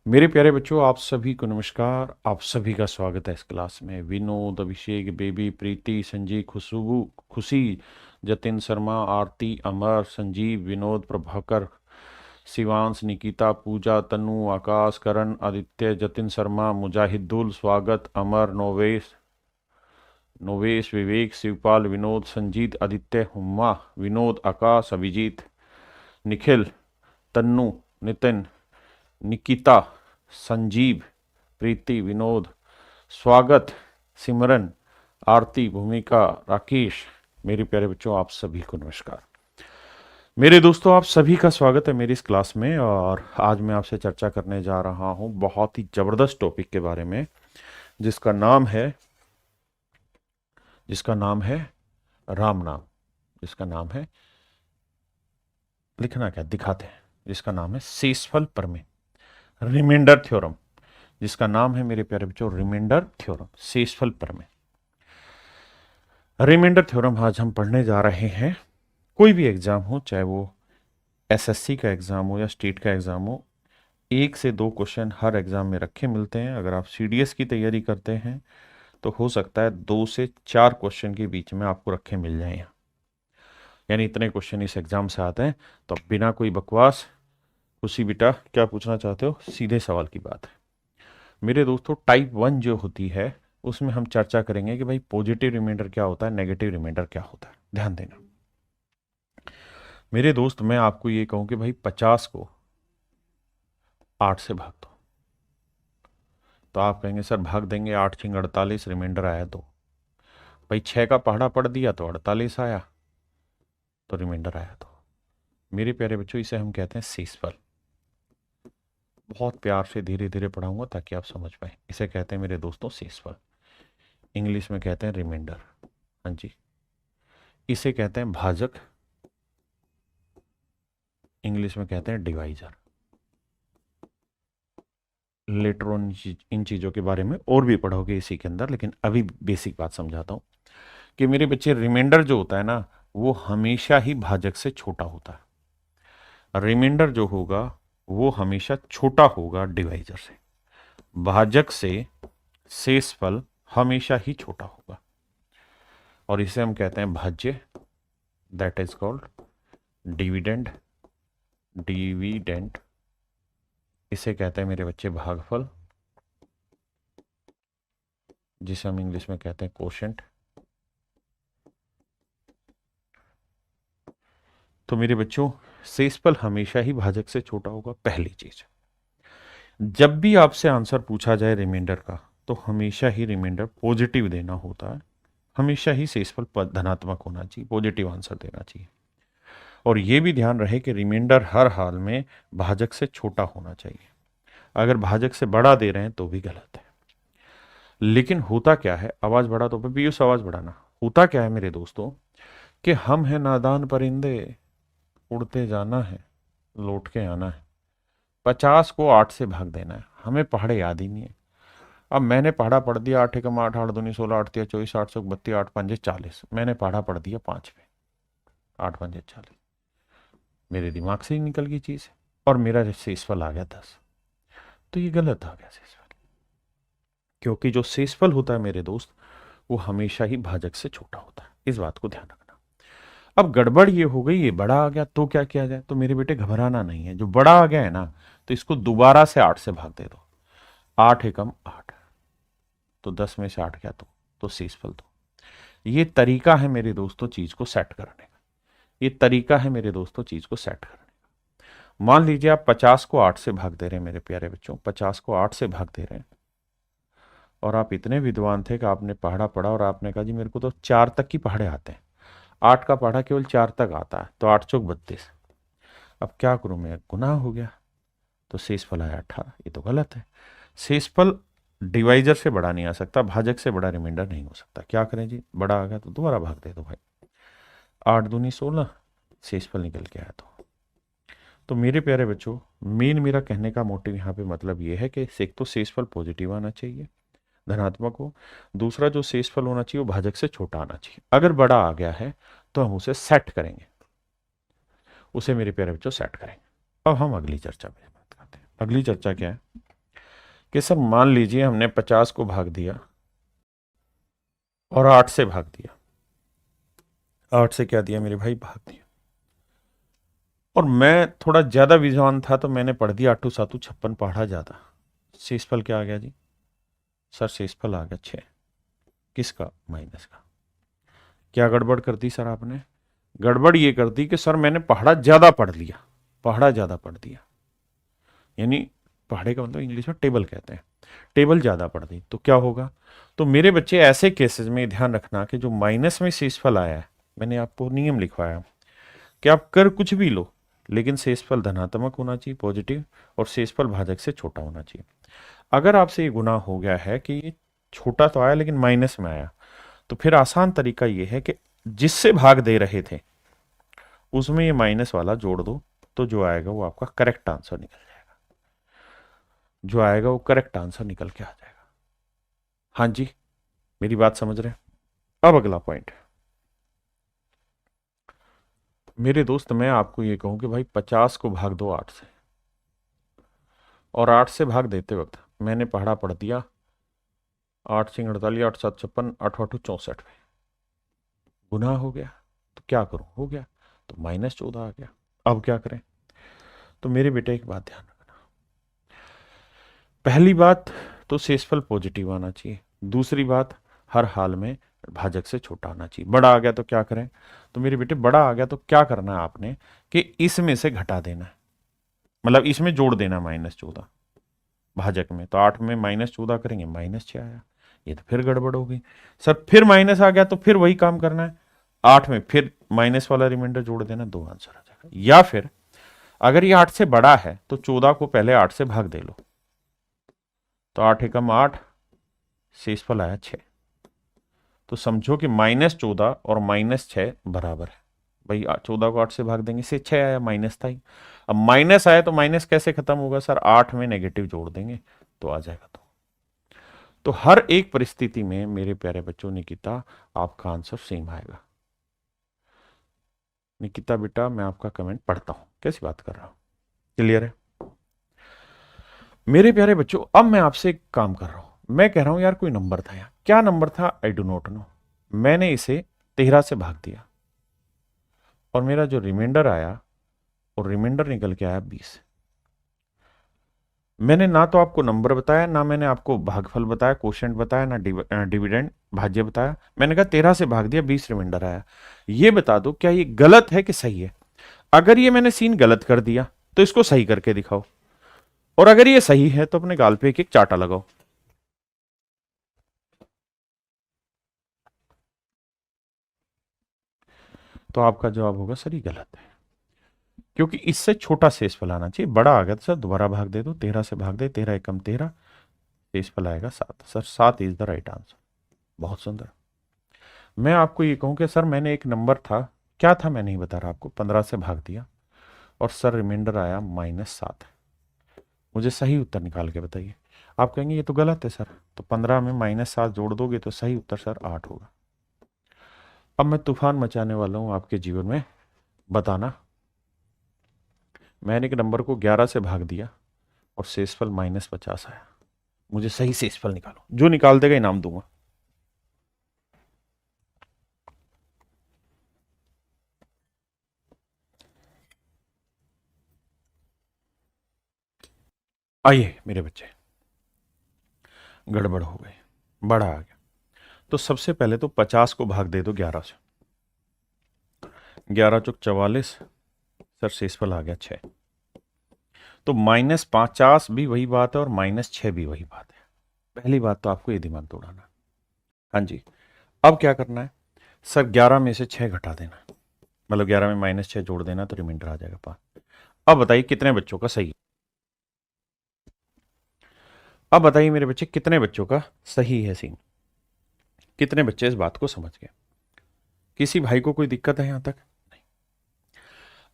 मेरे प्यारे बच्चों, आप सभी को नमस्कार। आप सभी का स्वागत है इस क्लास में। विनोद, अभिषेक, बेबी, प्रीति, संजीव, खुशबू, खुशी, जतिन शर्मा, आरती, अमर, संजीव, विनोद, प्रभाकर, शिवांश, निकिता, पूजा, तनु, आकाश, करण, आदित्य, जतिन शर्मा, मुजाहिदुल, स्वागत, अमर, नोवेश, नोवेश, विवेक, शिवपाल, विनोद, संजीत, आदित्य, हुम्मा, विनोद, आकाश, अभिजीत, निखिल, तन्नु, नितिन, निकिता, संजीव, प्रीति, विनोद, स्वागत, सिमरन, आरती, भूमिका, राकेश। मेरे प्यारे बच्चों, आप सभी को नमस्कार। मेरे दोस्तों, आप सभी का स्वागत है मेरी इस क्लास में। और आज मैं आपसे चर्चा करने जा रहा हूं बहुत ही जबरदस्त टॉपिक के बारे में, जिसका नाम है राम नाम। जिसका नाम है, लिखना क्या दिखाते हैं, जिसका नाम है शेषफल प्रमेय, रिमाइंडर थ्योरम। जिसका नाम है मेरे प्यारे बच्चों रिमाइंडर थ्योरम, शेषफल प्रमेय। रिमाइंडर थ्योरम आज हम पढ़ने जा रहे हैं। कोई भी एग्जाम हो, चाहे वो एसएससी का एग्जाम हो या स्टेट का एग्जाम हो, 1 से 2 क्वेश्चन हर एग्जाम में रखे मिलते हैं। अगर आप सीडीएस की तैयारी करते हैं तो हो सकता है 2 से 4 क्वेश्चन के बीच में आपको रखे मिल जाए यहाँ। यानी इतने क्वेश्चन इस एग्जाम से आते हैं। तो बिना कोई बकवास, खुशी बेटा क्या पूछना चाहते हो, सीधे सवाल की बात है। मेरे दोस्तों, टाइप 1 जो होती है उसमें हम चर्चा करेंगे कि भाई पॉजिटिव रिमाइंडर क्या होता है, नेगेटिव रिमाइंडर क्या होता है। ध्यान देना मेरे दोस्त, मैं आपको ये कहूं कि भाई 50 को 8 से भाग दो, तो आप कहेंगे सर भाग देंगे, 8 छिंग 48, रिमाइंडर आया तो भाई 6 का पहाड़ा पढ़ दिया तो 48 आया, तो रिमाइंडर आया तो। मेरे प्यारे बच्चों, इसे हम कहते हैं शेषफल। बहुत प्यार से धीरे धीरे पढ़ाऊंगा ताकि आप समझ पाए। इसे कहते हैं मेरे दोस्तों शेषफल, इंग्लिश में कहते हैं रिमाइंडर। हाँ जी, इसे कहते हैं भाजक, इंग्लिश में कहते हैं डिवाइजर। लेटर ऑन इन चीज़ों के बारे में और भी पढ़ोगे इसी के अंदर, लेकिन अभी बेसिक बात समझाता हूँ कि मेरे बच्चे रिमाइंडर जो होता है ना, वो हमेशा ही भाजक से छोटा होता है। रिमाइंडर जो होगा वो हमेशा छोटा होगा डिवाइजर से। भाजक से शेषफल हमेशा ही छोटा होगा और इसे हम कहते हैं भाज्य, that is called dividend. Dividend इसे कहते हैं मेरे बच्चे भागफल, जिसे हम इंग्लिश में कहते हैं कोशेंट। तो मेरे बच्चों, शेषफल हमेशा ही भाजक से छोटा होगा, पहली चीज। जब भी आपसे आंसर पूछा जाए रिमाइंडर का, तो हमेशा ही रिमाइंडर पॉजिटिव देना होता है। हमेशा ही शेषफल धनात्मक होना चाहिए, पॉजिटिव आंसर देना चाहिए। और यह भी ध्यान रहे कि रिमाइंडर हर हाल में भाजक से छोटा होना चाहिए। अगर भाजक से बड़ा दे रहे हैं तो भी गलत है। लेकिन होता क्या है, आवाज बढ़ा तो पीयूष आवाज बढ़ाना। होता क्या है मेरे दोस्तों कि हम हैं नादान परिंदे, उड़ते जाना है, लौट के आना है। 50 को 8 से भाग देना है, हमें पहाड़े याद ही नहीं है। अब मैंने पहाड़ा पढ़ दिया, 8 एकम 8, 8 दूनी 16, 8 तिया 24, 8 सौ 32, 8 पंजे 40। मैंने पहाड़ा पढ़ दिया 5 पे, 8 पंजे 40। मेरे दिमाग से ही निकल गई चीज और मेरा शेषफल आ गया 10। तो ये गलत आ गया शेषफल, क्योंकि जो शेषफल होता है मेरे दोस्त, वो हमेशा ही भाजक से छोटा होता है। इस बात को ध्यान रखना। अब गड़बड़ ये हो गई, ये बड़ा आ गया तो क्या किया जाए। तो मेरे बेटे घबराना नहीं है, जो बड़ा आ गया है ना, तो इसको दोबारा से 8 से भाग दे दो। 8 एकम 8, तो 10 में से 8 गया तो शेषफल दो। ये तरीका है मेरे दोस्तों चीज को सेट करने का। ये तरीका है मेरे दोस्तों चीज को सेट करने का। मान लीजिए आप 50 को 8 से भाग दे रहे हैं मेरे प्यारे बच्चों, 50 को 8 से भाग दे रहे हैं, और आप इतने विद्वान थे कि आपने पहाड़ा पढ़ा और आपने कहा जी मेरे को तो 4 तक की पहाड़े आते हैं, 8 का पहाड़ा केवल 4 तक आता है, तो 8 चौक 32। अब क्या करूं मैं, गुनाह हो गया। तो शेषफल आया 18। ये तो गलत है। शेषफल डिवाइजर से बड़ा नहीं आ सकता, भाजक से बड़ा रिमाइंडर नहीं हो सकता। क्या करें जी, बड़ा आ गया तो दोबारा भाग दे दो भाई। 8 दूनी 16, शेषफल निकल के आया तो मेरे प्यारे बच्चों, मेन मेरा कहने का मोटिव यहाँ पे मतलब ये है कि एक तो शेषफल पॉजिटिव आना चाहिए, धनात्मक हो। दूसरा जो शेषफल होना चाहिए वो भाजक से छोटा आना चाहिए। अगर बड़ा आ गया है तो हम उसे सेट करेंगे, उसे मेरे प्यारे बच्चों सेट करेंगे। अब हम अगली चर्चा पे बात करते हैं। अगली चर्चा क्या है, कि सर मान लीजिए हमने 50 को भाग दिया और 8 से भाग दिया। 8 से क्या दिया मेरे भाई? भाग दिया। और मैं थोड़ा ज्यादा विद्वान था तो मैंने पढ़ दिया 8 सातू 56 पढ़ा ज्यादा। शेषफल क्या आ गया जी? सर शेषफल आ गया 6। किसका? माइनस का। क्या गड़बड़ कर दी सर आपने? गड़बड़ ये कर दी कि सर मैंने पहाड़ा ज्यादा पढ़ लिया। पहाड़ा ज्यादा पढ़ दिया, यानी पहाड़े का मतलब इंग्लिश में टेबल कहते हैं। टेबल ज्यादा पढ़ दी तो क्या होगा? तो मेरे बच्चे ऐसे केसेस में ध्यान रखना कि जो माइनस में शेषफल आया है, मैंने आपको नियम लिखवाया कि आप कर कुछ भी लो, लेकिन शेषफल धनात्मक होना चाहिए, पॉजिटिव, और शेषफल भाजक से छोटा होना चाहिए। अगर आपसे ये गुनाह हो गया है कि ये छोटा तो आया लेकिन माइनस में आया, तो फिर आसान तरीका ये है कि जिससे भाग दे रहे थे उसमें ये माइनस वाला जोड़ दो, तो जो आएगा वो आपका करेक्ट आंसर निकल जाएगा। जो आएगा वो करेक्ट आंसर निकल के आ जाएगा। हाँ जी, मेरी बात समझ रहे हैं? अब अगला पॉइंट, मेरे दोस्त मैं आपको ये कहूं कि भाई 50 को भाग दो 8 से, और 8 से भाग देते वक्त मैंने पढ़ा पढ़ दिया 8 सिंह 48, 8 7 56, 8 8 64 में गुनाह हो गया। तो क्या करूं? हो गया तो -14 आ गया। अब क्या करें? तो मेरे बेटे एक बात ध्यान रखना, पहली बात तो शेषफल पॉजिटिव आना चाहिए। दूसरी बात, हर हाल में भाजक से छोटा आना चाहिए। बड़ा आ गया तो क्या करें? तो मेरे बेटे बड़ा आ गया तो क्या करना है आपने कि इसमें से घटा देना है, मतलब इसमें जोड़ देना -14 भाजक में। तो 8 में -14 करेंगे, -6 आया। ये तो फिर गड़बड़ हो गई सर, फिर माइनस आ गया तो फिर वही काम करना है, 8 में फिर माइनस वाला रिमाइंडर जोड़ देना, 2 आंसर आ जाएगा। या फिर अगर ये 8 से बड़ा है तो 14 को पहले 8 से भाग दे लो, तो 8 एकम 8, शेषफल आया 6। तो समझो कि -14 और -6 बराबर है। भाई 14 को 8 से भाग देंगे, से 6 आया, माइनस था ही। अब माइनस आया तो माइनस कैसे खत्म होगा सर? 8 में नेगेटिव जोड़ देंगे तो आ जाएगा। तो हर एक परिस्थिति में मेरे प्यारे बच्चों, निकिता आपका आंसर सेम आएगा। निकिता बेटा मैं आपका कमेंट पढ़ता हूं, कैसी बात कर रहा हूं, क्लियर है? मेरे प्यारे बच्चों अब मैं आपसे एक काम कर रहा हूं, मैं कह रहा हूं यार कोई नंबर था यार, क्या नंबर था? I do not know. मैंने इसे 13 से भाग दिया और मेरा जो रिमाइंडर आया, और रिमाइंडर निकल के आया 20। मैंने ना तो आपको नंबर बताया, ना मैंने आपको भागफल बताया, कोशेंट बताया, ना डिविडेंड भाज्य बताया। मैंने कहा 13 से भाग दिया, 20 रिमाइंडर आया। ये बता दो क्या ये गलत है कि सही है? अगर ये मैंने सीन गलत कर दिया तो इसको सही करके दिखाओ, और अगर ये सही है तो अपने गाल पे एक एक चाटा लगाओ। तो आपका जवाब होगा सर ये गलत है, क्योंकि इससे छोटा शेषफल आना चाहिए। बड़ा आ गया तो सर दोबारा भाग दे दो, 13 से भाग दे, 13 एकम 13, शेषफल आएगा 7। Sir 7 is the right answer. बहुत सुंदर। मैं आपको ये कहूं कि सर मैंने एक नंबर था, क्या था मैं नहीं बता रहा आपको, 15 से भाग दिया और सर रिमाइंडर आया -7। मुझे सही उत्तर निकाल के बताइए। आप कहेंगे ये तो गलत है सर, तो 15 में -7 जोड़ दोगे तो सही उत्तर सर 8 होगा। अब मैं तूफान मचाने वाला हूं आपके जीवन में, बताना। मैंने एक नंबर को 11 से भाग दिया और शेषफल -50 आया। मुझे सही शेषफल निकालो, जो निकाल देगा इनाम दूंगा। आइए मेरे बच्चे, गड़बड़ हो गई, बड़ा आ गया। तो सबसे पहले तो 50 को भाग दे दो 11 से, 11 चौक 44, सर शेषफल आ गया 6। तो -50 भी वही बात है और -6 भी वही बात है। पहली बात तो आपको ये दिमाग दौड़ाना। हाँ जी, अब क्या करना है सर? 11 में से 6 घटा देना, मतलब 11 में -6 जोड़ देना तो रिमाइंडर आ जाएगा 5। अब बताइए कितने बच्चों का सही है? अब बताइए मेरे बच्चे कितने बच्चों का सही है सीन? कितने बच्चे इस बात को समझ गए? किसी भाई को कोई दिक्कत है यहां तक? नहीं।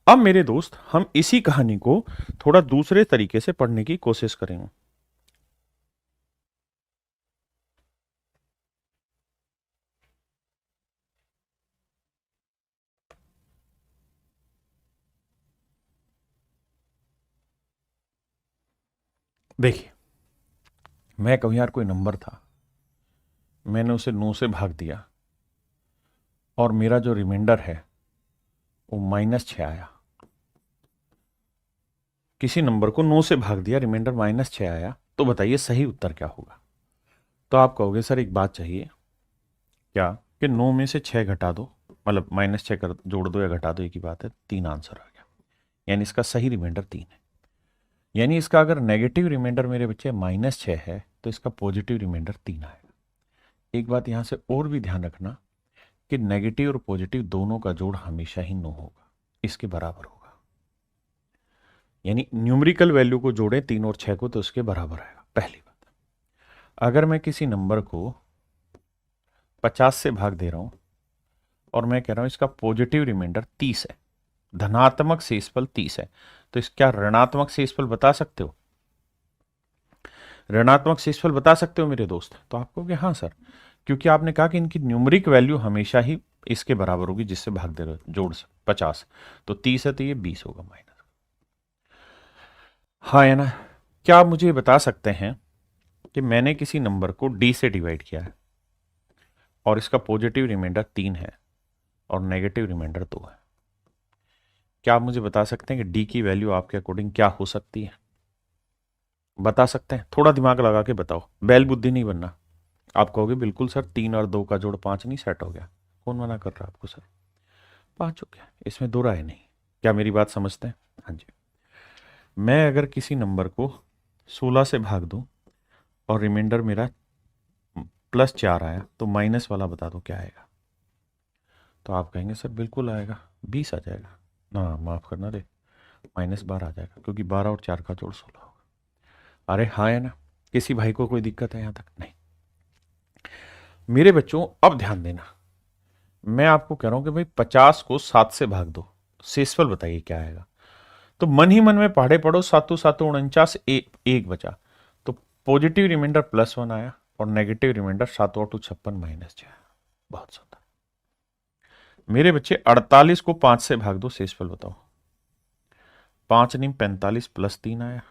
अब मेरे दोस्त हम इसी कहानी को थोड़ा दूसरे तरीके से पढ़ने की कोशिश करेंगे। देखिए मैं कहूँ यार कोई नंबर था, मैंने उसे 9 से भाग दिया और मेरा जो रिमाइंडर है वो -6 आया। किसी नंबर को 9 से भाग दिया, रिमाइंडर -6 आया, तो बताइए सही उत्तर क्या होगा? तो आप कहोगे सर एक बात चाहिए क्या, कि 9 में से 6 घटा दो, मतलब -6 कर जोड़ दो या घटा दो, एक ही बात है, 3 आंसर आ गया। यानी इसका सही रिमाइंडर 3 है। यानी इसका अगर नेगेटिव रिमाइंडर मेरे बच्चे -6 है तो इसका पॉजिटिव रिमाइंडर 3 आएगा। एक बात यहां से और भी ध्यान रखना कि नेगेटिव और पॉजिटिव दोनों का जोड़ हमेशा ही 9 होगा, इसके बराबर होगा। यानी न्यूमेरिकल वैल्यू को जोड़ें 3 और 6 को तो इसके बराबर आएगा। पहली बात, अगर मैं किसी नंबर को 50 से भाग दे रहा हूं और मैं कह रहा हूं इसका पॉजिटिव रिमाइंडर 30 है, धनात्मक शेषफल 30 है, तो इस क्या ऋणात्मक शेषफल बता सकते हो? ऋणात्मक शेषफल बता सकते हो मेरे दोस्त? तो आप कहोगे हाँ सर, क्योंकि आपने कहा कि इनकी न्यूमेरिक वैल्यू हमेशा ही इसके बराबर होगी जिससे भाग दे रहे हो, जोड़ 50, तो 30 है तो ये 20 होगा माइनस। हाँ है ना? क्या आप मुझे बता सकते हैं कि मैंने किसी नंबर को d से डिवाइड किया है और इसका पॉजिटिव रिमाइंडर 3 है और नेगेटिव रिमाइंडर 2 है, क्या आप मुझे बता सकते हैं कि d की वैल्यू आपके अकॉर्डिंग क्या हो सकती है? बता सकते हैं? थोड़ा दिमाग लगा के बताओ, बैल बुद्धि नहीं बनना। आप कहोगे बिल्कुल सर 3 और 2 का जोड़ 5 नहीं सेट हो गया। कौन मना कर रहा है आपको सर? 5 हो गया, इसमें दो राय नहीं। क्या मेरी बात समझते हैं? हाँ जी। मैं अगर किसी नंबर को 16 से भाग दूं और रिमाइंडर मेरा +4 आया तो माइनस वाला बता दो क्या आएगा? तो आप कहेंगे सर बिल्कुल आएगा, 20 आ जाएगा ना, माफ करना रे, -12 आ जाएगा, क्योंकि 12 और 4 का जोड़ 16 होगा। अरे हाँ है ना? किसी भाई को कोई दिक्कत है यहां तक? नहीं। मेरे बच्चों अब ध्यान देना, मैं आपको कह रहा हूं कि भाई 50 को 7 से भाग दो, शेषफल बताइए क्या आएगा? तो मन ही मन में पढ़े पढ़ो, 7 7 49, एक बचा, तो पॉजिटिव रिमाइंडर +1 आया और नेगेटिव रिमाइंडर 7 8 56 -6। बहुत सुंदर। मेरे बच्चे 48 को 5 से भाग दो, शेषफल बताओ। 5 नहीं 45 +3 आया,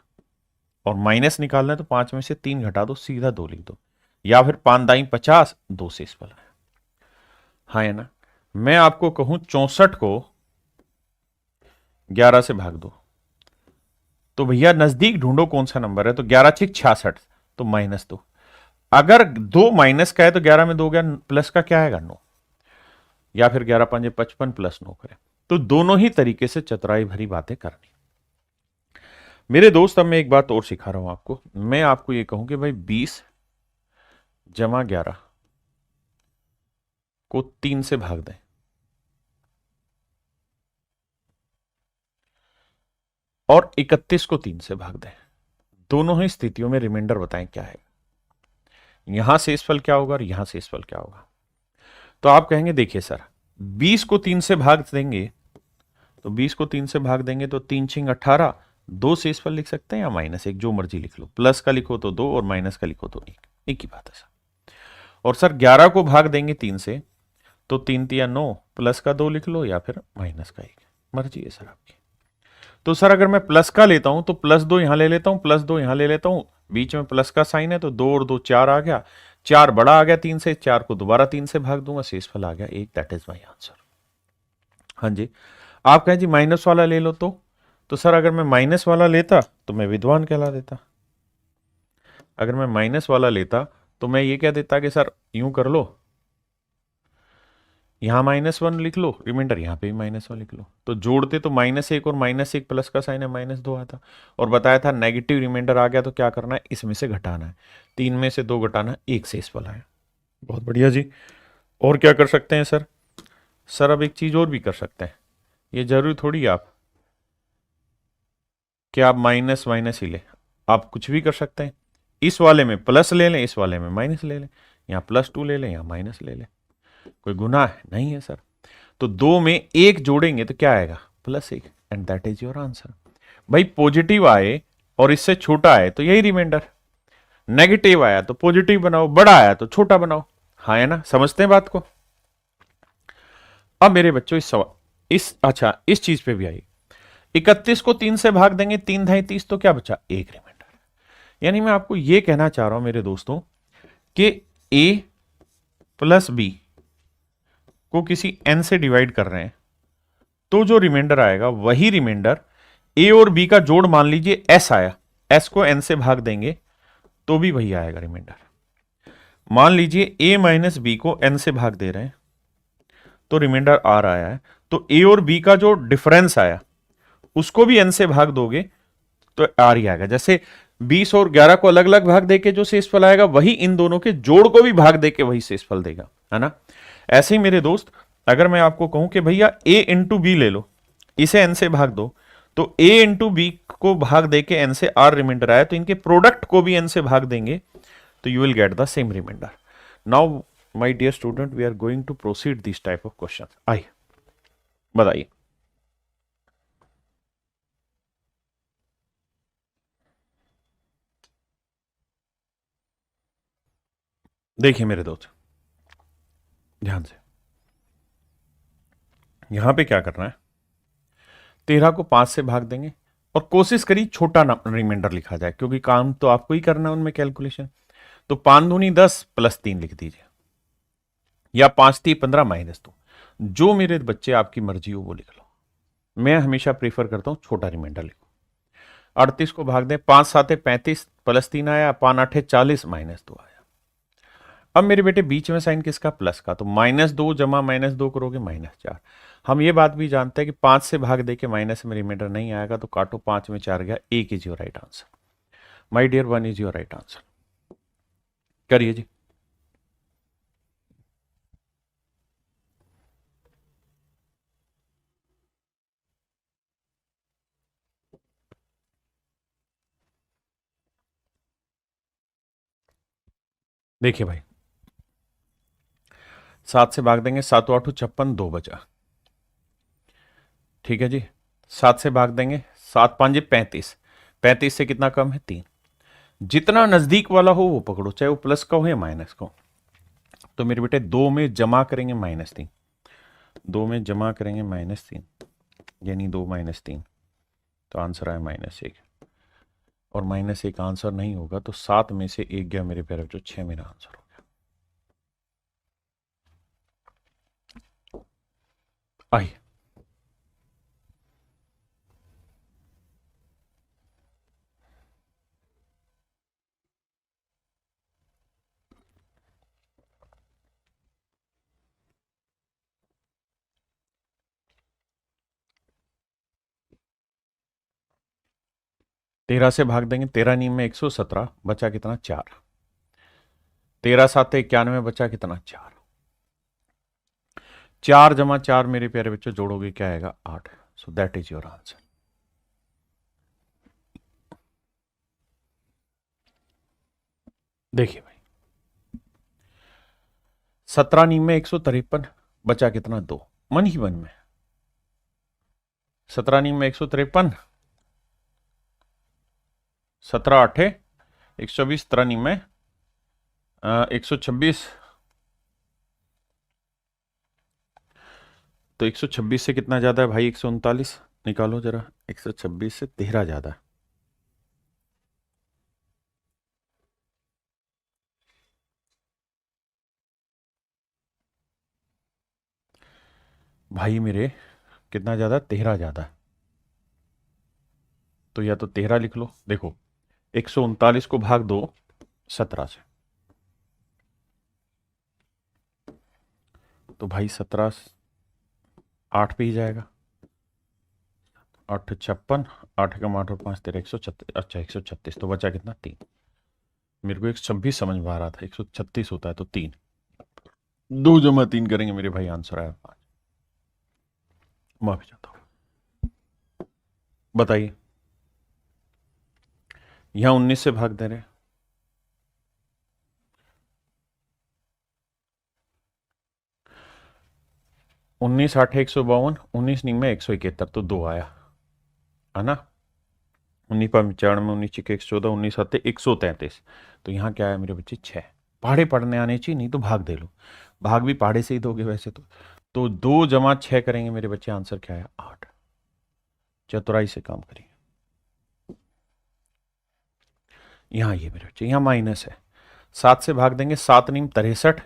और माइनस निकालना है तो 5 में से 3 घटा दो, सीधा 2 लिख दो, या फिर 5 दाई 50, 2 शेषफल आया। हाँ है ना? मैं आपको कहूं 64 को 11 से भाग दो, तो भैया नजदीक ढूंढो कौन सा नंबर है, तो 11 6 66, तो -2। अगर 2 माइनस का है तो 11 में 2 गया, प्लस का क्या आएगा 9, या फिर 11 5 55 +9 करें। तो दोनों ही तरीके से चतुराई भरी बातें करनी। मेरे दोस्त अब मैं एक बात और सिखा रहा हूं आपको, मैं आपको ये कहूं कि भाई 20 जमा 11 को 3 से भाग दें, और 31 को 3 से भाग दें, दोनों ही स्थितियों में रिमाइंडर बताएं क्या है, यहां शेषफल क्या होगा और यहां शेषफल क्या होगा? तो आप कहेंगे देखिए सर 20 को 3 से भाग देंगे, तो 20 को 3 से भाग देंगे तो 3 6 18, 2 शेषफल लिख सकते हैं या -1, जो मर्जी लिख लो, प्लस का लिखो तो 2 और माइनस का लिखो तो 1, एक ही बात है सर। और सर 11 को भाग देंगे 3 से, तो 3 3 9, प्लस का 2 लिख लो या फिर माइनस का 1, मर्जी है सर आपकी। तो सर अगर मैं प्लस का लेता हूं तो +2 यहां ले लेता हूं, +2 यहां ले लेता हूं, बीच में प्लस का साइन है तो 2 और 2 4 आ गया, 4 बड़ा आ गया 3 से, 4 को दोबारा 3 से भाग दूंगा, शेषफल आ गया 1, दैट इज माई आंसर। हाँ जी। आप कहें जी माइनस वाला ले लो, तो सर अगर मैं माइनस वाला लेता तो मैं विद्वान कहला देता। अगर मैं माइनस वाला लेता तो मैं ये कह देता कि सर यूं कर लो, यहां -1 लिख लो, रिमाइंडर यहां पे भी -1 लिख लो, तो जोड़ते तो -1 और -1 प्लस का साइन है -2 आता, और बताया था नेगेटिव रिमाइंडर आ गया तो क्या करना है, इसमें से घटाना है, 3 में से 2 घटाना, 1 शेषफल आया। बहुत बढ़िया जी। और क्या कर सकते हैं सर? सर अब एक चीज और भी कर सकते हैं, ये जरूरी थोड़ी आप कि आप माइनस माइनस ही ले, आप कुछ भी कर सकते हैं। इस वाले में प्लस ले लें, इस वाले में माइनस ले लें, यहाँ +2 ले लें, यहाँ माइनस ले लें, कोई गुनाह है नहीं है सर। तो 2 में 1 जोड़ेंगे तो क्या आएगा, +1, and that is your answer. भाई पॉजिटिव आए और इससे छोटा आए तो यही रिमाइंडर, नेगेटिव आया तो पॉजिटिव बनाओ, बड़ा आया तो छोटा बनाओ। हाँ है ना? समझते हैं बात को? अब मेरे बच्चों इस सवाल इस चीज पे भी आई, 31 को 3 से भाग देंगे, 3 ढाई 30, तो क्या बचा, 1 रिमाइंडर। यानी मैं आपको ये कहना चाह रहा हूं मेरे दोस्तों कि a प्लस बी को किसी n से डिवाइड कर रहे हैं तो जो रिमाइंडर आएगा वही रिमाइंडर a और b का जोड़ मान लीजिए s आया, s को n से भाग देंगे तो भी वही आएगा रिमाइंडर। मान लीजिए a माइनस बी को n से भाग दे रहे हैं तो रिमाइंडर r आया है, तो a और b का जो डिफरेंस आया उसको भी n से भाग दोगे तो r ही आएगा। जैसे 20 और 11 को अलग अलग भाग देके जो शेषफल आएगा वही इन दोनों के जोड़ को भी भाग देके वही शेषफल देगा, है ना। ऐसे ही मेरे दोस्त अगर मैं आपको कहूं कि भैया a इंटू बी ले लो, इसे n से भाग दो, तो a इंटू बी को भाग देके n से r रिमाइंडर आया, तो इनके प्रोडक्ट को भी n से भाग देंगे तो you will get the same remainder. Now my dear student, we are going to proceed this type of question. आइए बताइए। देखिए मेरे दोस्त ध्यान से, यहां पे क्या करना है, 13 को 5 से भाग देंगे और कोशिश करिए छोटा रिमाइंडर लिखा जाए क्योंकि काम तो आपको ही करना है उनमें कैलकुलेशन। तो 5 दूनी 10 प्लस 3 लिख दीजिए, या 5 3 15 माइनस 2, जो मेरे बच्चे आपकी मर्जी हो वो लिख लो। मैं हमेशा प्रीफर करता हूं छोटा रिमाइंडर लिखो। 38 को भाग दें, 5 7 35 प्लस 3 आया, 5 8 40 माइनस 2 आया। अब मेरे बेटे बीच में साइन किसका, प्लस का, तो -2 जमा -2 करोगे -4। हम ये बात भी जानते हैं कि 5 से भाग दे के माइनस में रिमाइंडर नहीं आएगा, तो काटो, 5 में 4 गया, 1 is your right answer. My dear 1 is your right answer. करिए जी। देखिए भाई 7 से भाग देंगे, 7 8 56, 2 बचा, ठीक है जी। 7 से भाग देंगे, 7 5 35, 35 से कितना कम है, 3। जितना नजदीक वाला हो वो पकड़ो, चाहे वो प्लस का हो या माइनस का हो। तो मेरे बेटे 2 में जमा करेंगे -3, 2 में जमा करेंगे -3, यानी 2 -3, तो आंसर आया -1। और -1 आंसर नहीं होगा तो 7 में से 1 गया मेरे प्यारे बच्चों, 6 मेरा आंसर हो गया। आइए तेरह से भाग देंगे, 13 नीम में 117, बचा कितना, 4। 13 7 91, बचा कितना, 4। 4 जमा 4 मेरे प्यारे बच्चों जोड़ोगे क्या आएगा, 8। So that is your answer. देखिए भाई 17 नीम में 153, बचा कितना, 2। मन ही मन में 17 नीम में 153, 17 8 120, 17 नीम में 126, तो 126 से कितना ज्यादा है भाई, 139, निकालो जरा, 126 से 13 ज्यादा है। भाई मेरे कितना ज्यादा, 13 ज्यादा है, तो या तो 13 लिख लो। देखो 139 को भाग दो 17 से, तो भाई 17 8 पे ही जाएगा, 8 56, 8 का 8 और 5 13, 136, अच्छा 136, तो बचा कितना, 3। मेरे को 126 समझ में आ रहा था, 136 होता है तो 3, 2 जमा 3 करेंगे मेरे भाई, आंसर आया 5। माफी चाहता हूं। बताइए यहां 19 से भाग दे रहे, 19 8 152, 19 नीम में 171, तो 2 आया, है ना। 19 5 95, 19 6 114, 19 7 133, तो यहाँ क्या है मेरे बच्चे, 6। पहाड़े पढ़ने आने चाहिए, नहीं तो भाग दे लो, भाग भी पहाड़े से ही दोगे वैसे तो 2 जमा 6 करेंगे मेरे बच्चे, आंसर क्या है, 8। चतुराई से काम करिए। यहाँ ये मेरे बच्चे यहाँ माइनस है, 7 से भाग देंगे, 7 नीम 63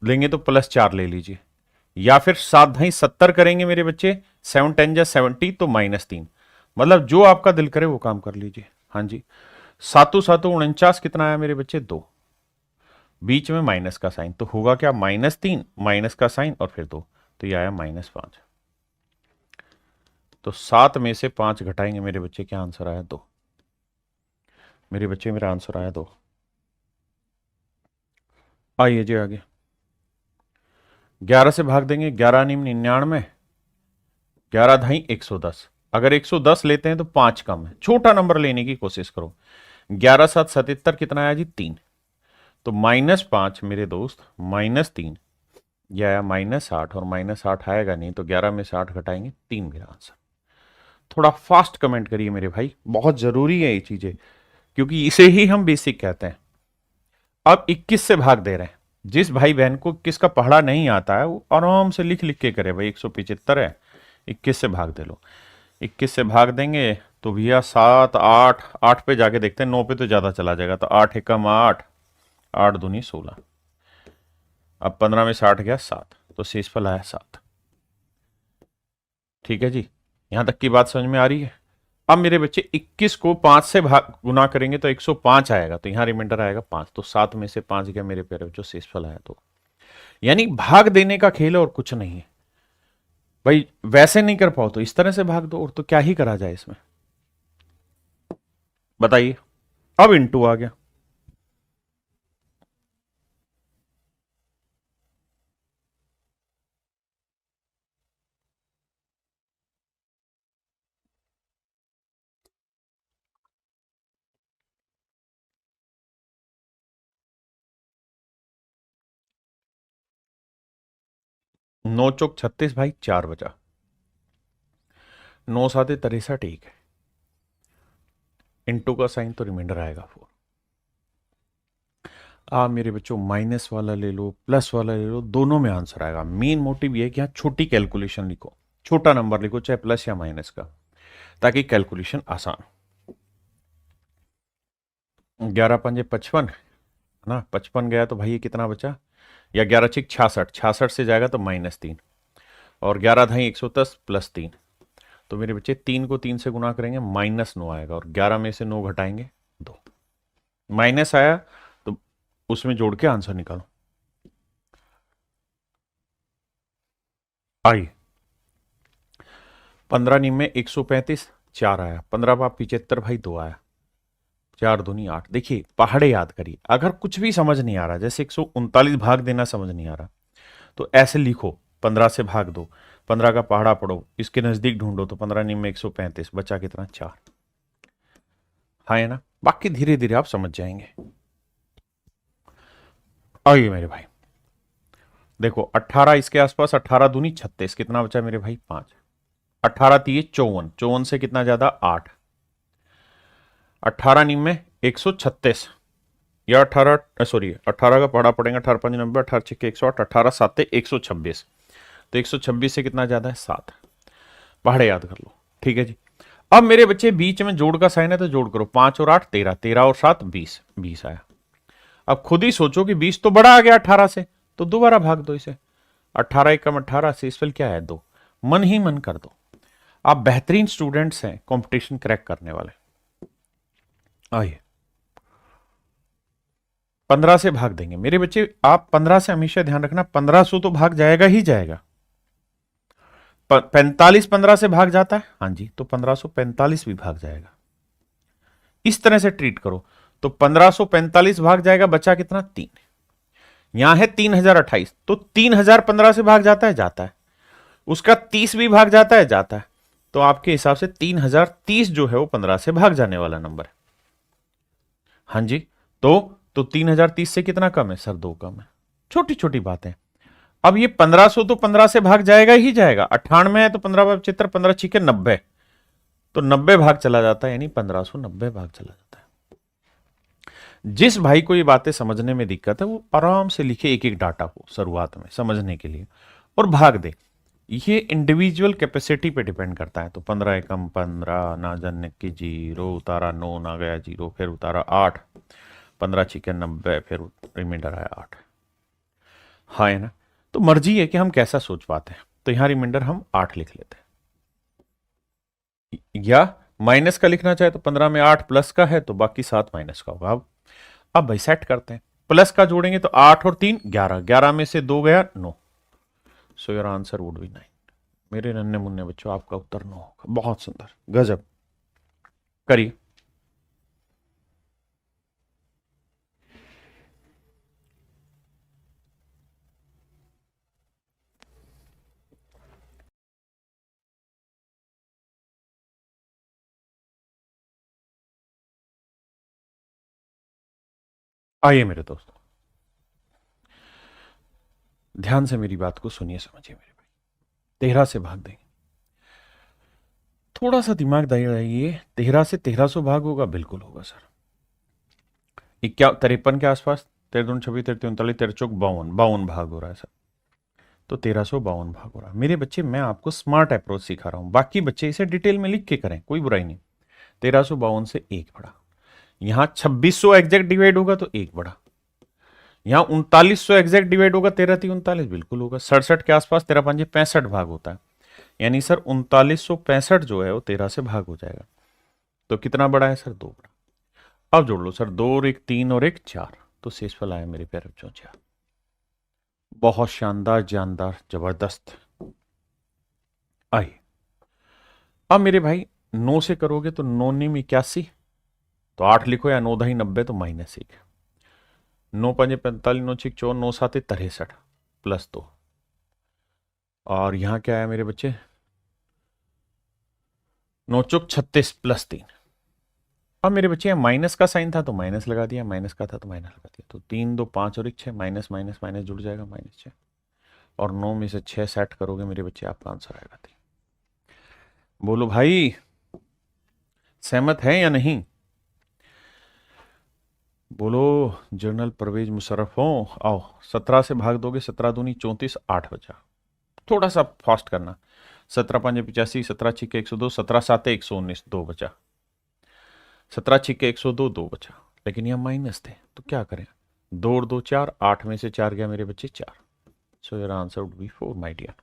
लेंगे तो +4 ले लीजिए, या फिर 7 ढाई 70 करेंगे मेरे बच्चे, 7 10 जा 70 तो -3। मतलब जो आपका दिल करे वो काम कर लीजिए। हाँ जी, 7 7 49 कितना आया मेरे बच्चे 2, बीच में माइनस का साइन, तो होगा क्या -3 माइनस का साइन और फिर 2, तो ये आया -5। तो 7 में से 5 घटाएंगे मेरे बच्चे, क्या आंसर आया 2। मेरे बच्चे मेरा आंसर आया 2। आइए जी आगे, 11 से भाग देंगे, 11 निम 99, 11 ढाई 110। अगर 110 लेते हैं तो 5 कम है, छोटा नंबर लेने की कोशिश करो। 11 7 77 कितना आया जी 3, तो -5 मेरे दोस्त -3, यह आया -8, और -8 आएगा नहीं तो 11 में से 8 घटाएंगे 3 मेरा आंसर। थोड़ा फास्ट कमेंट करिए मेरे भाई, बहुत जरूरी है ये चीजें, क्योंकि इसे ही हम बेसिक कहते हैं। अब 21 से भाग दे रहे हैं, जिस भाई बहन को 21 का पढ़ा नहीं आता है वो आराम से लिख लिख के करे, भाई 175 है, 21 से भाग दे लो। 21 से भाग देंगे तो भैया 7 8 8 पे जाके देखते हैं, 9 पे तो ज्यादा चला जाएगा, तो 8 एकम 8, 8 दूनी 16, अब 15 में से 8 गया 7, तो शेषफल आया 7। ठीक है जी, यहां तक की बात समझ में आ रही है। अब मेरे बच्चे 21 को 5 से भाग गुना करेंगे तो 105 आएगा, तो यहां रिमाइंडर आएगा 5, तो 7 में से 5 गया मेरे प्यारे बच्चों, शेषफल आया 2। यानी भाग देने का खेल है और कुछ नहीं है भाई, वैसे नहीं कर पाओ तो इस तरह से भाग दो, और तो क्या ही करा जाए इसमें, बताइए। अब इंटू आ गया, नौ चौक 36 भाई, 4 बचा, 9 7 63, ठीक है, इंटू का साइन तो रिमाइंडर आएगा 4। आप मेरे बच्चों माइनस वाला ले लो प्लस वाला ले लो, दोनों में आंसर आएगा। मेन मोटिव ये है कि यहाँ छोटी कैलकुलेशन लिखो, छोटा नंबर लिखो, चाहे प्लस या माइनस का, ताकि कैलकुलेशन आसान। 11 पंजे 55 है ना, 55 गया तो भाई ये कितना बचा, या 11 छिक 66, 66 से जाएगा तो -3, और 11 ढाई 110 +3, तो मेरे बच्चे 3 को 3 से गुना करेंगे -9 आएगा, और 11 में से 9 घटाएंगे 2, माइनस आया तो उसमें जोड़ के आंसर निकालो। आइए, 15 निम में 135, 4 आया, 15 पाप 75 भाई 2 आया, 4 दूनी 8। देखिए पहाड़े याद करिए, अगर कुछ भी समझ नहीं आ रहा, जैसे 139 भाग देना समझ नहीं आ रहा, तो ऐसे लिखो, 15 से भाग दो, 15 का पहाड़ा पढ़ो, इसके नजदीक ढूंढो, तो 15 निम में 135 बचा कितना 4। हाँ है ना, बाकी धीरे धीरे आप समझ जाएंगे। आइए मेरे भाई, देखो 18 इसके आसपास, 18 दूनी 36, कितना बचा मेरे भाई 5, 18 तीय 54, 54 से कितना ज्यादा 8, 18 निम में 136, या 18 सॉरी 18 का पढ़ा पड़ेगा, 18 5 90, 18 6 108, 18 7 126, तो 126 से कितना ज्यादा है 7, पहाड़े याद कर लो। ठीक है जी, अब मेरे बच्चे बीच में जोड़ का साइन है तो जोड़ करो, 5 और 8 13, 13 और 7 20, 20 आया। अब खुद ही सोचो कि 20 तो बड़ा आ गया 18 से, तो दोबारा भाग दो इसे, 18 एकम 18, शेषफल क्या है 2, मन ही मन कर दो। आप बेहतरीन स्टूडेंट्स हैं, कंपटीशन क्रैक करने वाले। आइए 15 से भाग देंगे मेरे बच्चे, आप 15 से हमेशा ध्यान रखना, 1500 तो भाग जाएगा ही जाएगा। 45 15 से भाग जाता है, हाँ जी, तो 1545 भी भाग जाएगा। इस तरह से ट्रीट करो, तो 1545 भाग जाएगा, बचा कितना 3, यहां है 3028, तो 3015 से भाग जाता है, जाता है, उसका 30 भी भाग जाता है, जाता है, तो आपके हिसाब से 3030 जो है वो 15 से भाग जाने वाला नंबर है। हाँ जी, तो 3030 से कितना कम है सर, 2 कम है, छोटी छोटी बातें। अब ये 1500 तो 15 से भाग जाएगा ही जाएगा, 98 है तो 15 भाग 75, 15 छिके 90, तो 90 भाग चला जाता है, यानी 1590 भाग चला जाता है। जिस भाई को ये बातें समझने में दिक्कत है वो आराम से लिखे एक एक डाटा को शुरुआत में समझने के लिए, और भाग दे। ये इंडिविजुअल कैपेसिटी पे डिपेंड करता है। तो 15 एकम 15 ना जाने की 0 उतारा 9 ना गया 0 फिर उतारा 8 15 छिके 90 फिर रिमाइंडर आया 8। हाँ है ना। तो मर्जी है कि हम कैसा सोच पाते हैं। तो यहां रिमाइंडर हम 8 लिख लेते हैं, या माइनस का लिखना चाहे तो 15 में 8 प्लस का है तो बाकी 7 माइनस का होगा। अब भाई सेट करते हैं, प्लस का जोड़ेंगे तो 8 और 3 11, 11 में से 2 गया 9। सो योर आंसर वुड बी 9। मेरे नन्हे मुन्ने बच्चों आपका उत्तर 9 होगा। बहुत सुंदर, गजब, करिए। आइए मेरे दोस्तों, ध्यान से मेरी बात को सुनिए, समझिए मेरे भाई। 13 से भाग देंगे, थोड़ा सा दिमाग लगाइए। 13 से 1300 भाग होगा, बिल्कुल होगा सर। 53 के आसपास, 13 26 13 39 13 चौक 52, 52 भाग हो रहा है सर। तो 1352 भाग हो रहा है। मेरे बच्चे, मैं आपको स्मार्ट अप्रोच सिखा रहा हूं, बाकी बच्चे इसे डिटेल में लिख के करें, कोई बुराई नहीं। 1352 से एक बढ़ा, यहां 2600 एग्जैक्ट डिवाइड होगा तो एक बढ़ा, यहां 3900 एग्जैक्ट डिवाइड होगा, 13 3 39 बिल्कुल होगा। 67 के आसपास 13 5 65 भाग होता है, यानी सर 3965 जो है वो 13 से भाग हो जाएगा। तो कितना बड़ा है सर? 2 बड़ा। अब जोड़ लो सर, 2 और 1 3 और 1 4, तो शेषफल आया मेरे प्यारे बच्चों 4। बहुत शानदार, जानदार, जबरदस्त। आइए अब मेरे भाई 9 से करोगे तो 9 9 81, तो 8 लिखो, या 9 दही 90 तो -1। 9 5 45 9 6 54 9 7 63 प्लस 2, और यहां क्या है मेरे बच्चे? 9 चौक 36 प्लस 3। अब मेरे बच्चे माइनस का साइन था तो माइनस लगा दिया, माइनस का था तो माइनस लगा दिया। तो 3 2 5 और 1 6, माइनस माइनस माइनस जुड़ जाएगा -6, और 9 में से 6 सेट करोगे मेरे बच्चे, आपका आंसर आएगा 3। बोलो भाई, सहमत है या नहीं? बोलो जनरल परवेज मुशर्रफ हो। आओ 17 से भाग दोगे, 17 दूनी 34, 8 बचा। थोड़ा सा फास्ट करना। 17 5 85, 17 6 102, 17 7 119, 2 बचा। 17 6 102, 2 बचा, लेकिन यह माइनस थे तो क्या करें? 2 और 2 4, 8 में से 4 गया मेरे बच्चे 4। So your answer would be 4 my dear.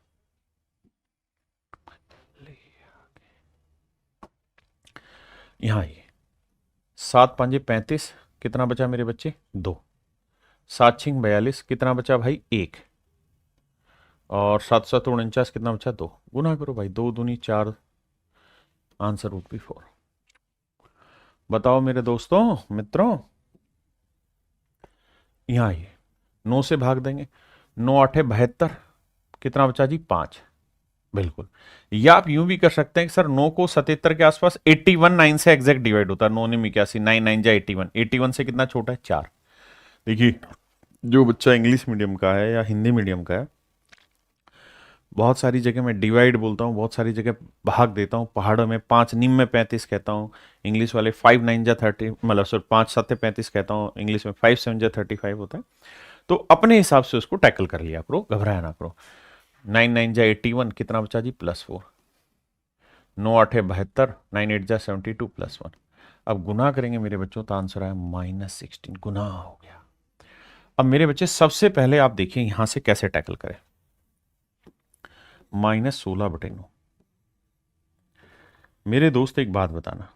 यहां ये 7 5 35, कितना बचा मेरे बच्चे? 2। 7 6 42, कितना बचा भाई? 1। और 7 7 49, कितना बचा? 2। गुना करो भाई, 2 दूनी 4, आंसर वुड बी 4। बताओ मेरे दोस्तों, मित्रों, यहां ये 9 से भाग देंगे, 9 8 72, कितना बचा जी? 5। बिल्कुल। या आप यूं भी कर सकते हैं कि सर 9 को 77 के आसपास 81 9 से एग्जैक्ट डिवाइड होता है। 9 ने 81, 9 9 जा 81, 81 से कितना छोटा है? 4। देखिए, जो बच्चा इंग्लिश मीडियम का है या हिंदी मीडियम का है, बहुत सारी जगह मैं डिवाइड बोलता हूँ, बहुत सारी जगह भाग देता हूँ। पहाड़ों में 5 निम में 35 कहता हूँ, इंग्लिश वाले 5 9 जा 30, मतलब सर 5 7 35 कहता हूँ, इंग्लिश में 5 7 जा 35 होता है। तो अपने हिसाब से उसको टैकल कर लिया करो, घबराया ना करो। 9 9 जा 81, कितना बचा जी? +4। 9 8 72, 9 8 जा 72 +1। अब गुना करेंगे मेरे बच्चों तो आंसर आया -16, गुना हो गया। अब मेरे बच्चे सबसे पहले आप देखिए यहां से कैसे टैकल करें। -16/9। मेरे दोस्त एक बात बताना,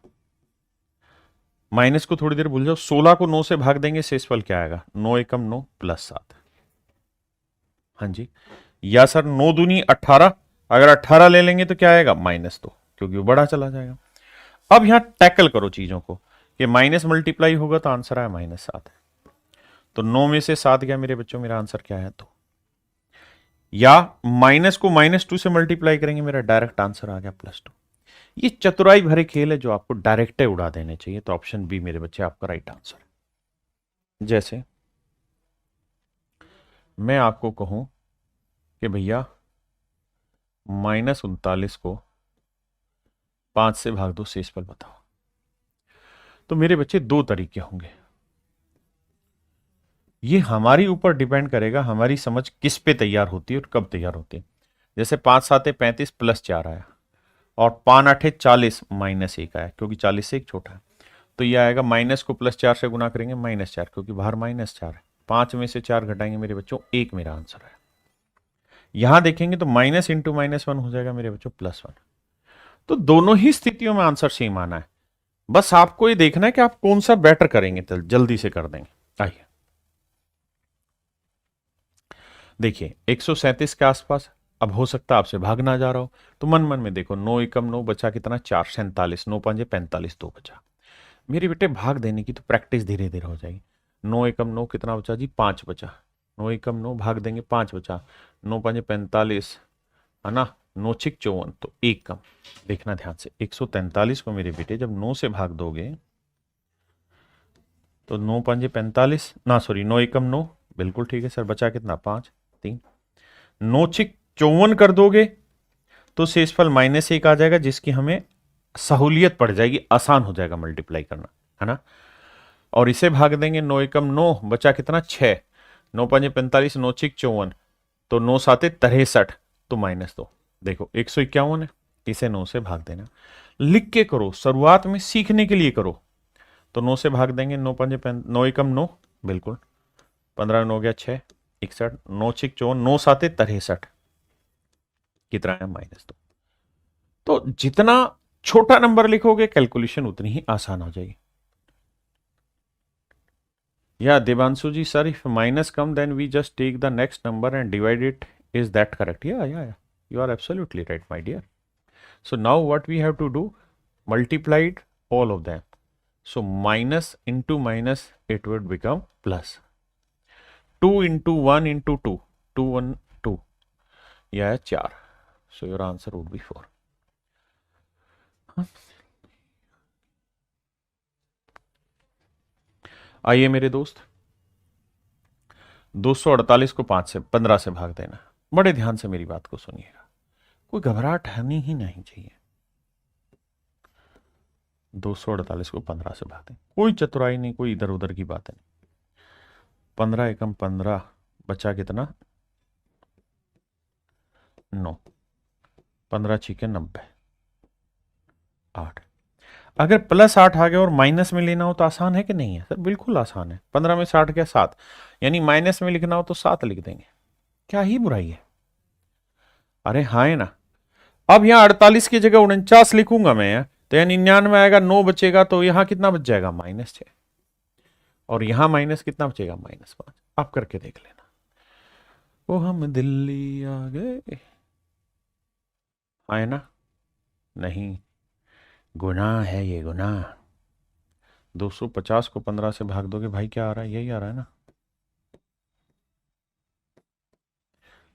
माइनस को थोड़ी देर भूल जाओ, 16 को 9 से भाग देंगे, शेषफल क्या आएगा? 9 एकम 9 +7। हाँ जी, या सर 9 दूनी 18, अगर 18 ले लेंगे तो क्या आएगा? -2, क्योंकि वो बड़ा चला जाएगा। अब यहां टैकल करो चीजों को, कि माइनस मल्टीप्लाई होगा तो आंसर आया -7। तो 9 में से 7 गया मेरे बच्चों, मेरा आंसर क्या है? 2। या माइनस को -2 से मल्टीप्लाई करेंगे, मेरा डायरेक्ट आंसर आ गया +2। ये चतुराई भरे खेल है जो आपको डायरेक्ट उड़ा देने चाहिए। तो ऑप्शन बी मेरे बच्चे आपका राइट आंसर है। जैसे मैं आपको कहूं कि भैया -39 को 5 से भाग दो, शेषफल बताओ, तो मेरे बच्चे 2 तरीके होंगे। ये हमारी ऊपर डिपेंड करेगा, हमारी समझ किस पे तैयार होती है और कब तैयार होती है। जैसे 5 7 35 प्लस 4 आया, और 5 8 40 माइनस 1 आया, क्योंकि 40 से एक छोटा है। तो ये आएगा माइनस को प्लस 4 से गुना करेंगे -4, क्योंकि बाहर -4 है। 5 में से 4 घटाएंगे मेरे बच्चों, 1 मेरा आंसर है। यहां देखेंगे तो माइनस इंटू -1 हो जाएगा मेरे बच्चों +1। तो दोनों ही स्थितियों में आंसर सेम आना है। बस आपको ये देखना है कि आप कौन सा बेटर करेंगे, तो जल्दी से कर देंगे। आइए देखिए 137 के आसपास। अब हो सकता है आपसे भागना जा रहा हो, तो मन मन में देखो, 9 एकम 9 बचा कितना, 4 47, 9 5 45, 2 बचा। मेरे बेटे भाग देने की तो प्रैक्टिस धीरे धीरे हो जाएगी। 9 एकम 9 कितना बचा जी, 5 बचा। 9 एकम 9 भाग देंगे, 5 बचा। 9 5 45 है ना, 9 6 54, तो 1 कम। देखना ध्यान से, 143 को मेरे बेटे जब 9 से भाग दोगे तो 9 5 45 ना, सॉरी 9 एकम 9, बिल्कुल ठीक है सर, बचा कितना, 5 3। 9 6 54 कर दोगे तो शेषफल -1 आ जाएगा, जिसकी हमें सहूलियत पड़ जाएगी, आसान हो जाएगा मल्टीप्लाई करना, है ना। और इसे भाग देंगे, 9 एकम 9 बचा कितना, 6। 9 5 45, 9 6 54, तो 9 7 63, तो -2। देखो 151 है, इसे 9 से भाग देना। लिख के करो, शुरुआत में सीखने के लिए करो। तो 9 से भाग देंगे, 9 5 9 एकम 9, बिल्कुल 15 9 गया 6 61, 9 6 54, 9 7 63, कितना है, -2। तो जितना छोटा नंबर लिखोगे कैलकुलेशन उतनी ही आसान हो जाएगी। या Devanshu ji, sir if minus come then we just take the next number and divide it, is that correct? या you are absolutely right, my dear. So now what we have to do, multiplied all of them. So minus into minus, it would become plus. 2 into 1 into 2, 2 1 2, यह 4. So your answer would be 4. आइए मेरे दोस्त, 248 को 15 से भाग देना। बड़े ध्यान से मेरी बात को सुनिएगा, कोई घबराहट होनी ही नहीं चाहिए। 248 को 15 से भाग दें, कोई चतुराई नहीं, कोई इधर उधर की बात नहीं। 15 एकम 15, बचा कितना, 9। 15 छीके 90, 8। अगर +8 आ गया और माइनस में लेना हो तो आसान है कि नहीं है? सर बिल्कुल आसान है। 15 में 60 गया 7, यानी माइनस में लिखना हो तो 7 लिख देंगे, क्या ही बुराई है। अरे हाँ है ना। अब यहां 48 की जगह 49 लिखूंगा मैं, तो यानी 99 आएगा, 9 बचेगा, तो यहां कितना बच जाएगा, -6। और यहां माइनस कितना बचेगा, -5। आप करके देख लेना। वो हम दिल्ली आ गए, आए ना, नहीं, गुनाह है ये, गुनाह। 250 को 15 से भाग दोगे भाई, क्या आ रहा है, यही आ रहा है ना।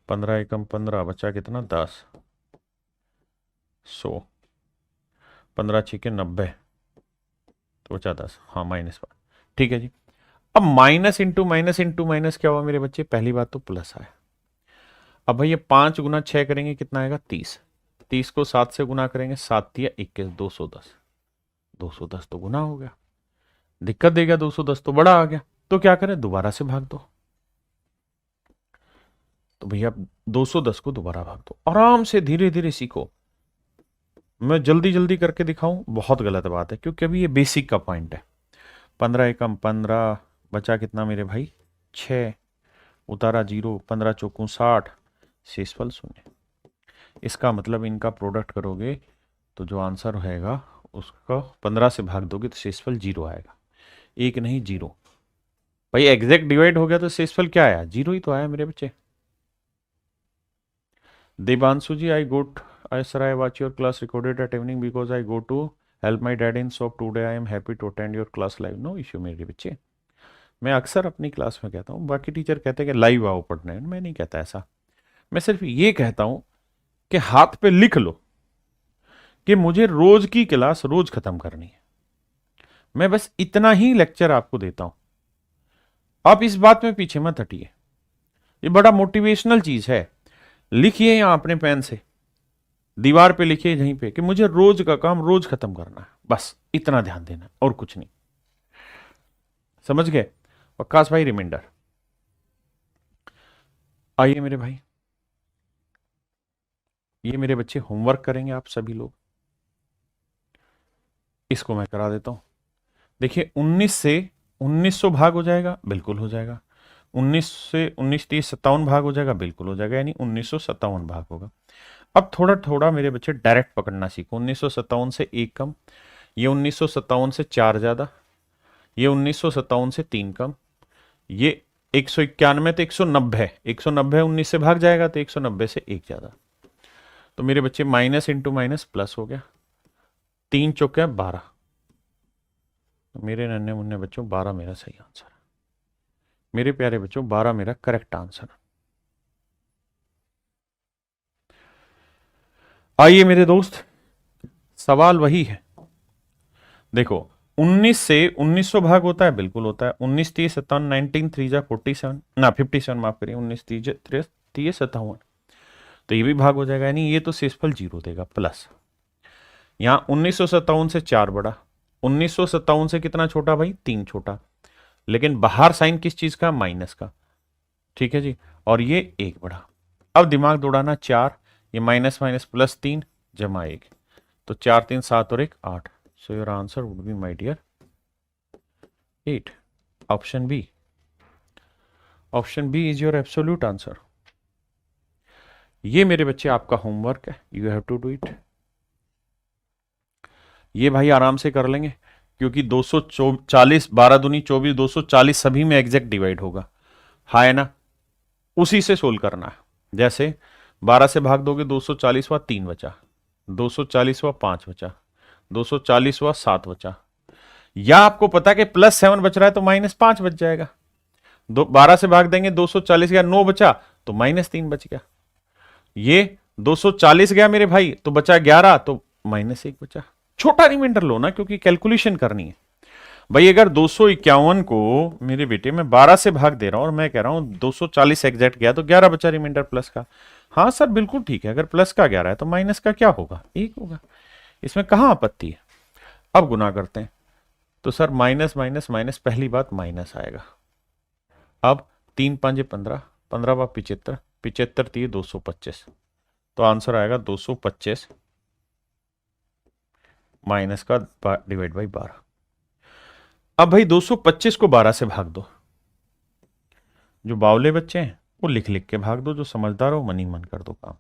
15 एकम 15, बचा कितना, 10। 100, 15 छीके 90, तो बचा 10, हाँ -5, ठीक है जी। अब minus into minus into minus क्या हुआ मेरे बच्चे, पहली बात तो प्लस आया। अब भाई ये 5 गुना 6 करेंगे, कितना आएगा, 30। 30 को 7 से गुना करेंगे, 7 तिया 21, 210। 210 तो गुना हो गया, दिक्कत देगा, 210 तो बड़ा आ गया, तो क्या करें, दोबारा से भाग दो। तो भैया 210 को दोबारा भाग दो, आराम से धीरे धीरे सीखो। मैं जल्दी जल्दी करके दिखाऊं बहुत गलत बात है, क्योंकि अभी ये बेसिक का पॉइंट है। 15 एकम 15, बचा कितना मेरे भाई, 6, उतारा 0, 15 चौकू 60, शेषफल 0। इसका मतलब इनका प्रोडक्ट करोगे तो जो आंसर रहेगा उसका 15 से भाग दोगे तो शेषफल 0 आएगा, 1 नहीं 0। भाई एग्जैक्ट डिवाइड हो गया तो शेषफल क्या आया, 0 ही तो आया मेरे बच्चे। देवांशु जी, I sir, I watch your class recorded at evening because I go to help my dad in shop today. I am happy to attend your class live. No issue मेरे बच्चे। मैं अक्सर अपनी क्लास में कहता हूँ, बाकी टीचर कहते हैं कि लाइव आओ पढ़ने, मैं नहीं कहता ऐसा। मैं सिर्फ ये कहता हूँ कि हाथ पे लिख लो कि मुझे रोज की क्लास रोज खत्म करनी है। मैं बस इतना ही लेक्चर आपको देता हूं, आप इस बात में पीछे मत हटिए। ये बड़ा मोटिवेशनल चीज है। लिखिए यहां अपने पेन से, दीवार पे लिखिए यहीं पे कि मुझे रोज का काम रोज खत्म करना है, बस इतना ध्यान देना और कुछ नहीं। समझ गए? वक्कास भाई रिमाइंडर, आइए मेरे भाई। ये मेरे बच्चे होमवर्क करेंगे आप सभी लोग, इसको मैं करा देता हूं। देखिए 19 से 1900 भाग हो जाएगा, बिल्कुल हो जाएगा। 19 से 19 30 57 भाग हो जाएगा, बिल्कुल हो जाएगा, यानी 1957 भाग होगा। अब थोड़ा थोड़ा मेरे बच्चे डायरेक्ट पकड़ना सीखो। 1957 से एक कम, ये 1957 से चार ज्यादा, ये 1957 से तीन कम, ये 191 तो 190, 190 19 से भाग जाएगा तो 190 से एक ज्यादा। तो मेरे बच्चे माइनस इंटू माइनस प्लस हो गया, तीन चौके 12। तो मेरे नन्हे मुन्ने बच्चों 12 मेरा सही आंसर है। मेरे प्यारे बच्चों 12 मेरा करेक्ट आंसर है। आइए मेरे दोस्त, सवाल वही है। देखो 19 से 1900 भाग होता है, बिल्कुल होता है। 19 30 57, 19 3 जा 47 ना 57, माफ करिए, 19 30 30 57, तो ये भी भाग हो जाएगा, यानी ये तो शेषफल जीरो देगा प्लस। यहाँ 1957 से चार बड़ा, 1957 से कितना छोटा भाई, तीन छोटा, लेकिन बाहर साइन किस चीज का, माइनस का, ठीक है जी। और ये एक बड़ा। अब दिमाग दौड़ाना, चार, ये माइनस माइनस प्लस तीन जमा एक, तो चार तीन सात और एक आठ। So your answer would be my dear 8। Option B, option B is your absolute answer. ये मेरे बच्चे आपका होमवर्क है, you have to do it. ये भाई आराम से कर लेंगे, क्योंकि 240, 12 दूनी 24, 240 सभी में एग्जैक्ट डिवाइड होगा, हाँ है ना। उसी से सोल्व करना है। जैसे 12 से भाग दोगे 240वां तीन बचा, 240वां पांच बचा, 240वां सात बचा, या आपको पता कि प्लस 7 बच रहा है तो माइनस 5 बच जाएगा। 12 से भाग देंगे 240 गया, 9 बचा तो माइनस 3 बच गया। ये 240 गया मेरे भाई तो बचा 11, तो माइनस 1 बचा। छोटा रिमाइंडर लो ना, क्योंकि कैलकुलेशन करनी है भाई। अगर 251 को मेरे बेटे मैं 12 से भाग दे रहा हूं और मैं कह रहा हूं 240 एग्जैक्ट गया तो 11 बचा रिमाइंडर प्लस का। हाँ सर बिल्कुल ठीक है, अगर प्लस का 11 है तो माइनस का क्या होगा, एक होगा, इसमें कहां आपत्ति है। अब गुना करते हैं, तो सर माइनस माइनस माइनस, पहली बात माइनस आएगा। अब तीन पांचे 15, 15 बा 75, 75 थी 225, तो आंसर आएगा 225 माइनस का डिवाइड बाई 12। अब भाई 225 को 12 से भाग दो, जो बावले बच्चे हैं वो लिख लिख के भाग दो, जो समझदार हो मन ही मन कर दो काम।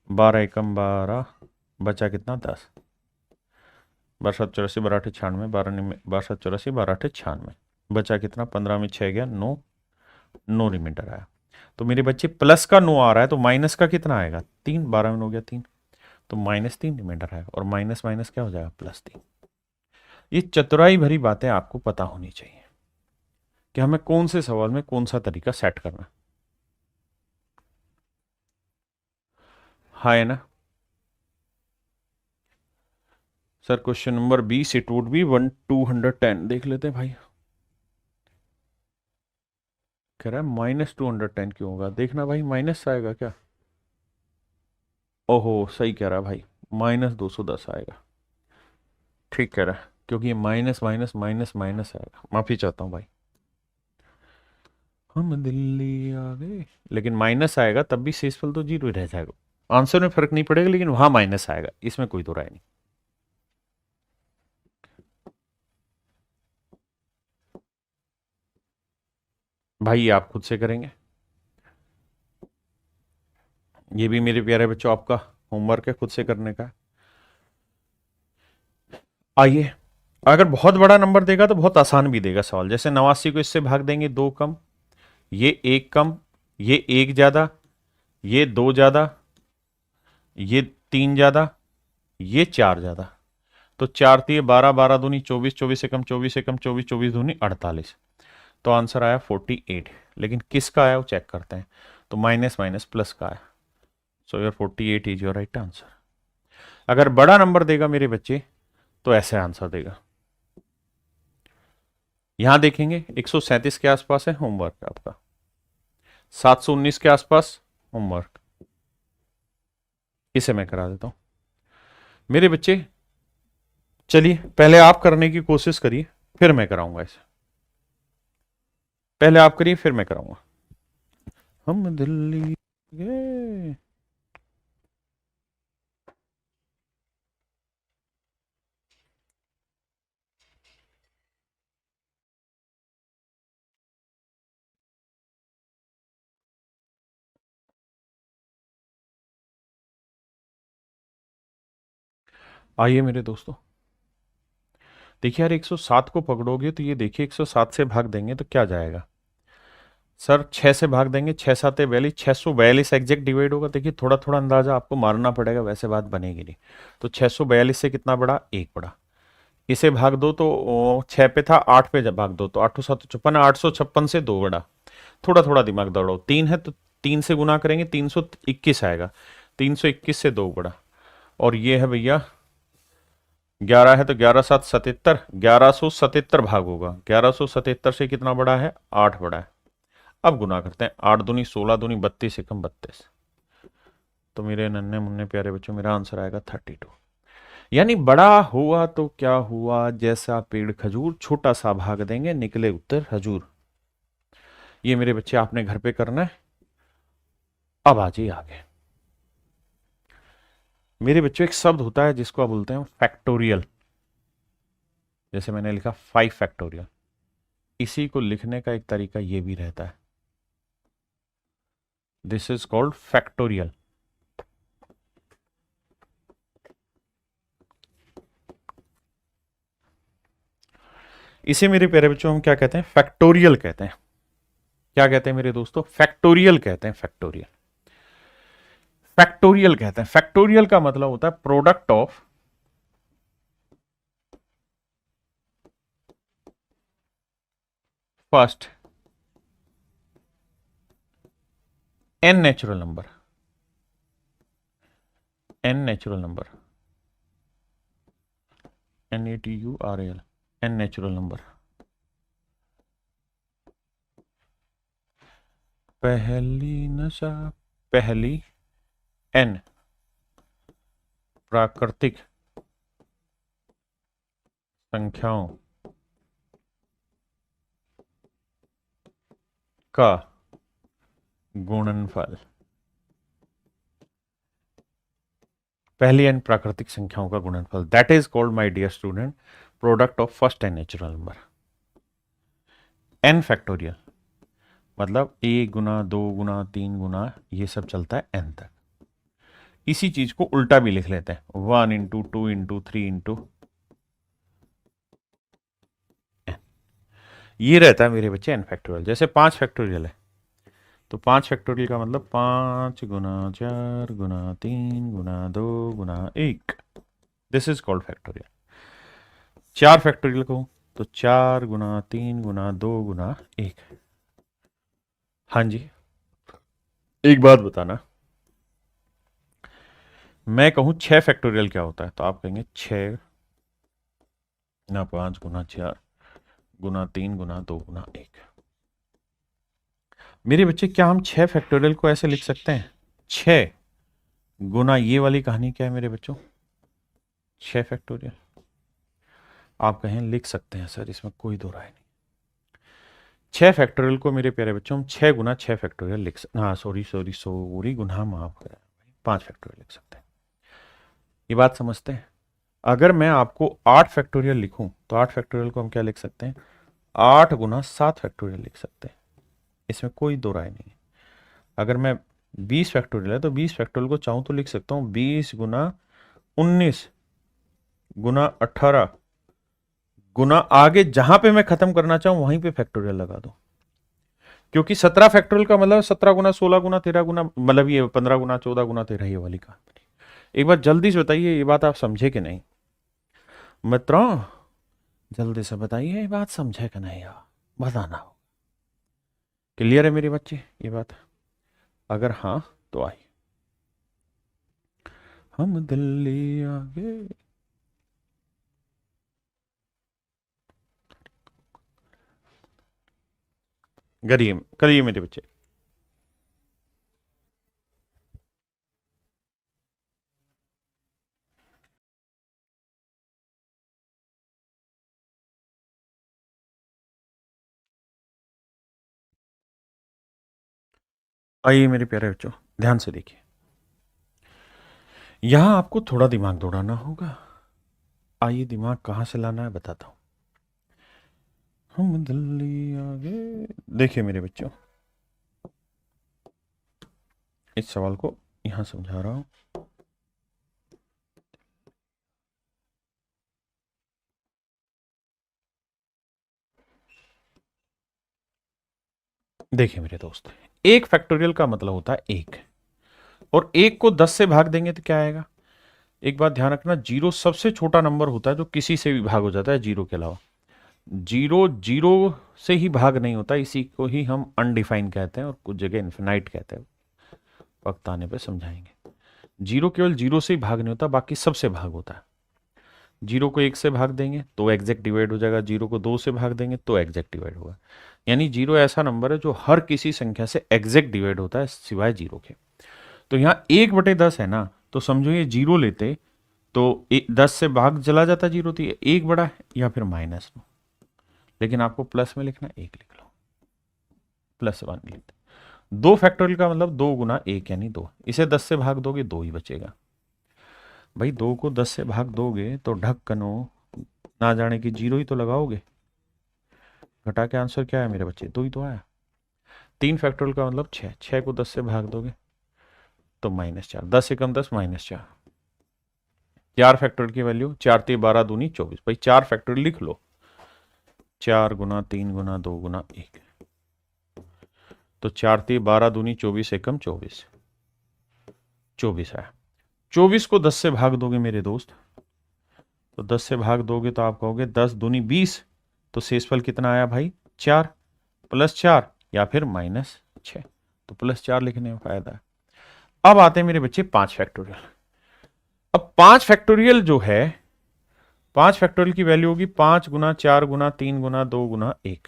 12 एकम 12, बचा कितना 10, 12 7 84 12 8 96, 12 7 84 12 8 96, बचा कितना, 15 में 6 गया 9, 9 रिमाइंडर आया। तो मेरे बच्चे प्लस का 9 आ रहा है तो माइनस का कितना आएगा, 3, 12 में 9 गया 3, तो माइनस 3 रिमाइंडर आएगा, और माइनस माइनस क्या हो जाएगा, प्लस 3। ये चतुराई भरी बातें आपको पता होनी चाहिए कि हमें कौन से सवाल में कौन सा तरीका सेट करना है। हाँ है ना sir. Question number 20 it would be 210, देख लेते हैं भाई। कह रहा है माइनस 210 क्यों होगा, देखना भाई माइनस आएगा क्या। ओहो सही कह रहा है भाई, माइनस 210 आएगा, ठीक कह रहा है, क्योंकि ये माइनस माइनस माइनस माइनस आएगा। माफी चाहता हूँ भाई, हम दिल्ली आ गए, लेकिन माइनस आएगा तब भी शेषफल तो जीरो ही रह जाएगा। आंसर में फर्क नहीं पड़ेगा, लेकिन वहां माइनस आएगा, इसमें कोई दो राय नहीं। भाई ये आप खुद से करेंगे, ये भी मेरे प्यारे बच्चों आपका होमवर्क है, खुद से करने का। आइए, अगर बहुत बड़ा नंबर देगा तो बहुत आसान भी देगा सवाल। जैसे 89 को इससे भाग देंगे, दो कम, ये एक कम, ये एक ज्यादा, ये दो ज्यादा, ये तीन ज्यादा, ये चार ज्यादा, तो चार तीय 12, 12 दूनी 24, 24 से कम 24 से कम 24, 24 दूनी 48, तो आंसर आया 48। लेकिन किसका आया वो चेक करते हैं, तो माइनस माइनस प्लस का आया। So your 48 is your right answer. अगर बड़ा नंबर देगा मेरे बच्चे तो ऐसे आंसर देगा। यहां देखेंगे 137 के आसपास है होमवर्क आपका, 719 के आसपास होमवर्क, इसे मैं करा देता हूं मेरे बच्चे। चलिए पहले आप करने की कोशिश करिए, फिर मैं कराऊंगा इसे। पहले आप करिए फिर मैं कराऊंगा। हम दिल्ली गए, आइए मेरे दोस्तों, देखिए यार 107 को पकड़ोगे तो ये देखिए 107 से भाग देंगे तो क्या जाएगा सर, 6 से भाग देंगे, 6 7 42, 642 एग्जैक्ट डिवाइड होगा। देखिए थोड़ा थोड़ा अंदाजा आपको मारना पड़ेगा, वैसे बात बनेगी नहीं। तो 642 से कितना बड़ा, एक बड़ा। इसे भाग दो तो 6 पे था, 8 पे जब भाग दो तो 8 7 56, 856 से दो बड़ा। थोड़ा थोड़ा दिमाग दौड़ाओ, 3 है तो 3 से गुना करेंगे 321 आएगा, 321 से दो बड़ा। और ये है भैया 11 है तो 11 7 77, 1177 भाग होगा, 1177 से कितना बड़ा है, 8 बड़ा है। अब गुना करते हैं, 8 दूनी 16, दूनी 32, एकम 32। तो मेरे नन्हे मुन्ने प्यारे बच्चों, मेरा आंसर आएगा 32। यानी बड़ा हुआ तो क्या हुआ, जैसा पेड़ खजूर, छोटा सा भाग देंगे निकले उत्तर हजूर। ये मेरे बच्चे आपने घर पे करना है। अब आ जाइए आगे। मेरे बच्चों एक शब्द होता है जिसको आप बोलते हैं फैक्टोरियल। जैसे मैंने लिखा 5 फैक्टोरियल, इसी को लिखने का एक तरीका ये भी रहता है, दिस इज कॉल्ड फैक्टोरियल। इसे मेरे प्यारे बच्चों हम क्या कहते हैं, फैक्टोरियल कहते हैं। क्या कहते हैं मेरे दोस्तों, फैक्टोरियल कहते हैं, फैक्टोरियल। फैक्टोरियल कहते हैं, फैक्टोरियल का मतलब होता है product of first N natural number, N natural number, NATURAL, N natural number. पहली नशा, पहली एन प्राकृतिक संख्याओं का गुणनफल। पहली एन प्राकृतिक संख्याओं का गुणनफल, that is called my dear student product of first N natural number. N factorial मतलब 1 गुना 2 गुना 3 गुना ये सब चलता है एन तक। इसी चीज को उल्टा भी लिख लेते हैं, 1 इंटू 2 इंटू 3 इंटू एन। ये रहता है मेरे बच्चे एन फैक्टोरियल। जैसे 5 फैक्टोरियल है तो 5 फैक्टोरियल का मतलब 5 गुना 4 गुना 3 गुना 2 गुना 1, this is called factorial. 4 factorial कहूं तो 4 गुना 3 गुना 2 गुना 1। हाँ जी, एक बात बताना, मैं कहूं 6 फैक्टोरियल क्या होता है तो आप कहेंगे 6 गुना 5 गुना 4 गुना 3 गुना 2 गुना 1। मेरे बच्चे क्या हम 6 फैक्टोरियल को ऐसे लिख सकते हैं, 6 गुना ये वाली कहानी क्या है मेरे बच्चों, 6 फैक्टोरियल। आप कहें लिख सकते हैं सर, इसमें कोई दो राय नहीं। 6 फैक्टोरियल को मेरे प्यारे बच्चों हम 6 गुना 6 फैक्टोरियल लिख सकते, हाँ सॉरी सॉरी सॉरी गुना माफ करें, 5 फैक्टोरियल लिख सकते हैं। ये बात समझते हैं। अगर मैं आपको 8 फैक्टोरियल लिखूं तो 8 फैक्टोरियल को हम क्या लिख सकते हैं, 8 गुना 7 फैक्टोरियल लिख सकते हैं, इसमें कोई दो राय नहीं है। अगर मैं 20 फैक्टोरियल है तो 20 फैक्टोरियल को चाहूं तो लिख सकता हूं 20 गुना 19 गुना 18 गुना, आगे जहां पे मैं खत्म करना चाहूं वहीं पे फैक्टोरियल लगा दो। क्योंकि 17 फैक्टोरियल का मतलब 17 गुना 16 गुना 13 गुना, मतलब ये 15 गुना 14 गुना 13, ये वाली कहानी। एक बार जल्दी से बताइए ये बात आप समझे कि नहीं मित्रों, जल्दी से बताइए ये बात समझे कि नहीं, बताना हो। क्लियर है मेरे बच्चे ये बात, अगर हाँ तो आइए हम दिल्ली आ गए। करिए करिए मेरे बच्चे। आइए मेरे प्यारे बच्चों, ध्यान से देखिए, यहां आपको थोड़ा दिमाग दौड़ाना होगा। आइए दिमाग कहां से लाना है बताता हूं। हम दिल्ली आ गए। देखिए मेरे बच्चों, इस सवाल को यहां समझा रहा हूं। देखिए मेरे दोस्त, एक फैक्टोरियल का मतलब होता है एक, और एक को 10 से भाग देंगे तो क्या आएगा? एक बात ध्यान रखना, जीरो सबसे छोटा नंबर होता है जो किसी से भी भाग हो जाता है जीरो के अलावा। जीरो जीरो से ही भाग नहीं होता, इसी को ही हम अनडिफाइन कहते हैं और कुछ जगह इन्फिनाइट कहते हैं, वक्त आने पे समझाएंगे। जीरो केवल जीरो से ही भाग नहीं होता, बाकी सबसे भाग होता है। जीरो को एक से भाग देंगे तो एग्जैक्ट डिवाइड हो जाएगा, जीरो को दो से भाग देंगे तो एग्जैक्ट डिवाइड होगा। यानी जीरो ऐसा नंबर है जो हर किसी संख्या से एग्जैक्ट डिवाइड होता है सिवाय जीरो के। तो यहाँ 1/10 है ना, तो समझो ये जीरो लेते तो 10 से भाग चला जाता जीरो, तो ये एक बड़ा है या फिर माइनस लो, लेकिन आपको प्लस में लिखना, एक लिख लो, +1 लिखते। दो फैक्टोरियल का मतलब दो गुना एक यानी दो, इसे 10 से भाग दोगे दो ही बचेगा। भाई दो को 10 से भाग दोगे तो ढक्कनो ना जाने की जीरो ही तो लगाओगे, घटा के आंसर क्या है मेरे बच्चे? दो ही तो आया। तीन फैक्टोरियल का मतलब छः, छः को 10 से भाग दोगे तो -4, 10 से कम 10 -4। चार फैक्टोरियल की वैल्यू 4 × 12 दूनी 24। भाई चार फैक्टोरियल लिख लो, 4 गुना 3 गुना 2 गुना 1, तो 4 × 12 दूनी 24, एकम 24, 24 आया। 24 को 10 से भाग दोगे मेरे दोस्त, तो 10 से भाग दोगे तो आप कहोगे 10 दूनी 20, तो शेषफल कितना आया भाई? 4, +4 या फिर -6, तो +4 लिखने में फायदा है। अब आते हैं मेरे बच्चे 5 फैक्टोरियल। अब 5 फैक्टोरियल जो है, 5 फैक्टोरियल की वैल्यू होगी 5 गुना 4 गुना 3 गुना 2 गुना 1।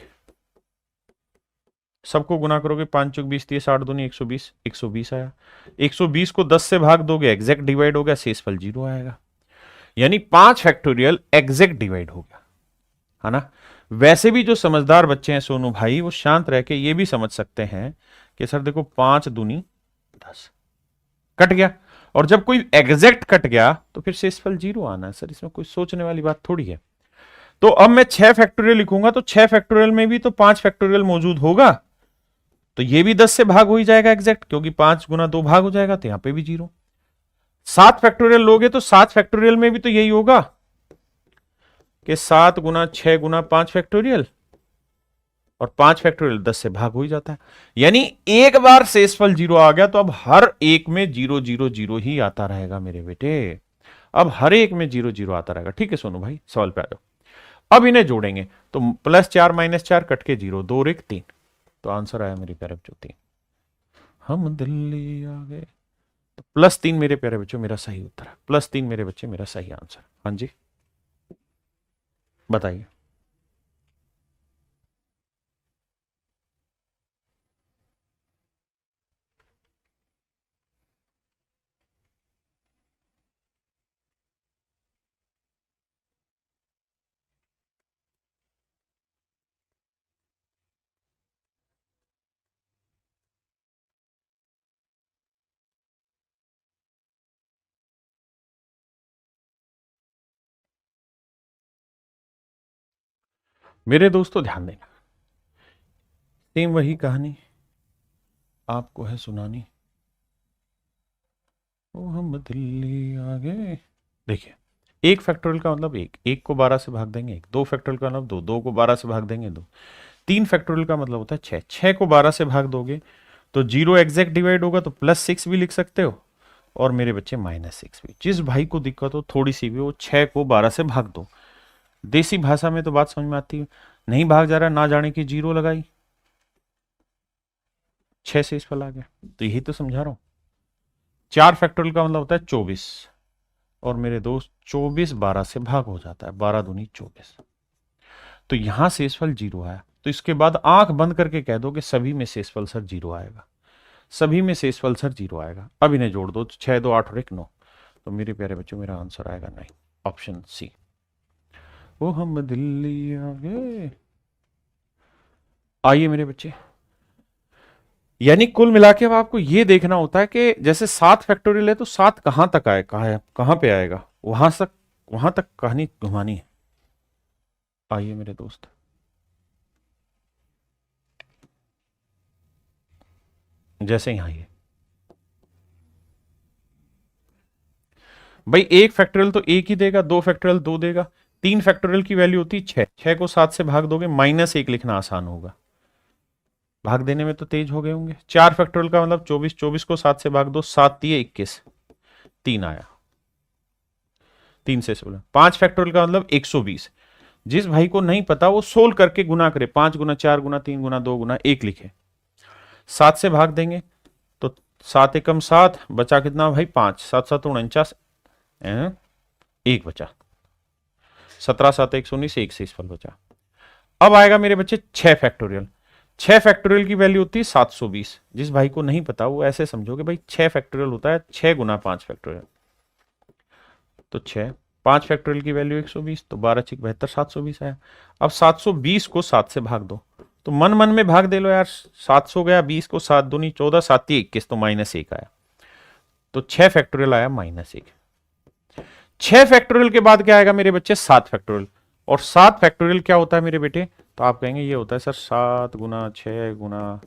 सबको गुना करोगे, 5 चौक 20, 30, 8 दूनी 120, 120 आया। 120 को 10 से भाग दोगे एग्जैक्ट डिवाइड हो गया, शेषफल 0 आएगा। यानी 5 फैक्टोरियल एग्जैक्ट डिवाइड हो गया, है ना। वैसे भी जो समझदार बच्चे हैं सोनू भाई, वो शांत रह के ये भी समझ सकते हैं कि सर देखो 5 दूनी 10 कट गया, और जब कोई एग्जैक्ट कट गया तो फिर शेषफल 0 आना है सर, इसमें कोई सोचने वाली बात थोड़ी है। तो अब मैं 6 फैक्टोरियल लिखूंगा तो 6 फैक्टोरियल में भी तो 5 फैक्टोरियल मौजूद होगा, तो ये भी 10 से भाग हो ही जाएगा एग्जैक्ट, क्योंकि 5 गुना 2 भाग हो जाएगा, तो यहां पे भी 0। 7 फैक्टोरियल लोगे तो 7 फैक्टोरियल में भी तो यही होगा कि 7 गुना 6 गुना 5 फैक्टोरियल, और 5 फैक्टोरियल 10 से भाग हो ही जाता है। यानी एक बार शेषफल 0 आ गया तो अब हर एक में 0 0 0 ही आता रहेगा मेरे बेटे, अब हर एक में 0 0 आता रहेगा। ठीक है सोनू भाई, सवाल पे आ जाओ। अब इन्हें जोड़ेंगे तो +4 -4 कट के 0, 2 और 1 3, तो आंसर आया मेरी प्यारे बच्चों 3। हम दिल्ली आ गए, तो +3 मेरे प्यारे बच्चों मेरा सही उत्तर है, +3 मेरे बच्चे मेरा सही आंसर। हाँ जी बताइए। मेरे दोस्तों ध्यान देना, सेम वही कहानी आपको है सुनानी, ओ हम दिल्ली आ गए। देखिए, एक फैक्टोरियल का मतलब एक, एक को 12 से भाग देंगे एक, दो फैक्टोरियल का मतलब दो, दो को 12 से भाग देंगे दो, तीन फैक्टोरियल का मतलब होता है 6, 6 को 12 से भाग दोगे तो 0 एग्जैक्ट डिवाइड होगा, तो +6 भी लिख सकते हो, और मेरे बच्चे -6 भी। जिस भाई को दिक्कत हो थोड़ी सी भी, वो 6 को 12 से भाग दो। देसी भाषा में तो बात समझ में आती है, नहीं भाग जा रहा ना जाने की 0 लगाई, 6 से इस फल आ गया, तो यही तो समझा रहा हूं। 4 फैक्टोरियल का मतलब होता है 24, और मेरे दोस्त 24 12 से भाग हो जाता है, 12 दूनी 24, तो यहां शेषफल 0 आया। तो इसके बाद आंख बंद करके कह दो कि सभी में शेषफल सर 0 आएगा, सभी में शेषफल सर 0 आएगा। अब इन्हें जोड़ दो, 6 2 8 और 1 9, तो मेरे प्यारे बच्चों मेरा आंसर आएगा 9, ऑप्शन सी। वो हम दिल्ली आ गए। आइए मेरे बच्चे, यानी कुल मिला के अब आपको ये देखना होता है कि जैसे 7 फैक्टोरियल है तो 7 कहां तक आए, कहां पे आएगा, वहां तक कहानी घुमानी है। आइए मेरे दोस्त, जैसे यहां आइए भाई, एक फैक्टोरियल तो एक ही देगा, दो फैक्टोरियल दो देगा, तीन फैक्टोरियल की वैल्यू होती है 6, 6 को 7 से भाग दोगे, -1 लिखना आसान होगा, भाग देने में तो तेज हो गए होंगे। 4 फैक्टोरियल का मतलब 24, 24 को 7 से भाग दो, 7 दिए 21, 3 आया, 3 से 16। 5 फैक्टोरियल का मतलब 120। जिस भाई को नहीं पता वो सोल्व करके गुना करे, 5 गुना 4 गुना 3 गुना 2 गुना 1 लिखे, 7 से भाग देंगे तो 7 एकम 7, बचा कितना भाई 5, 7 7 49, 1 बचा, 17 7 119, 1 से फल बचा। अब आएगा मेरे बच्चे 6 फैक्टोरियल। 6 फैक्टोरियल की वैल्यू होती है 720। जिस भाई को नहीं पता वो ऐसे समझो कि भाई 6 फैक्टोरियल होता है 6 गुना 5 फैक्टोरियल, तो 6, 5 फैक्टोरियल की वैल्यू 120, तो 12 6 72, 720 आया। अब 720 को 7 से भाग दो, तो मन मन में भाग दे लो यार, 700 गया, 20 को 7 दूनी 14, 7 21, तो -1 आया, तो 6 फैक्टोरियल आया -1। 6 फैक्टोरियल के बाद क्या आएगा मेरे बच्चे, 7 फैक्टोरियल। और 7 फैक्टोरियल क्या होता है मेरे बेटे, तो आप कहेंगे ये होता है सर 7 गुना 6 गुना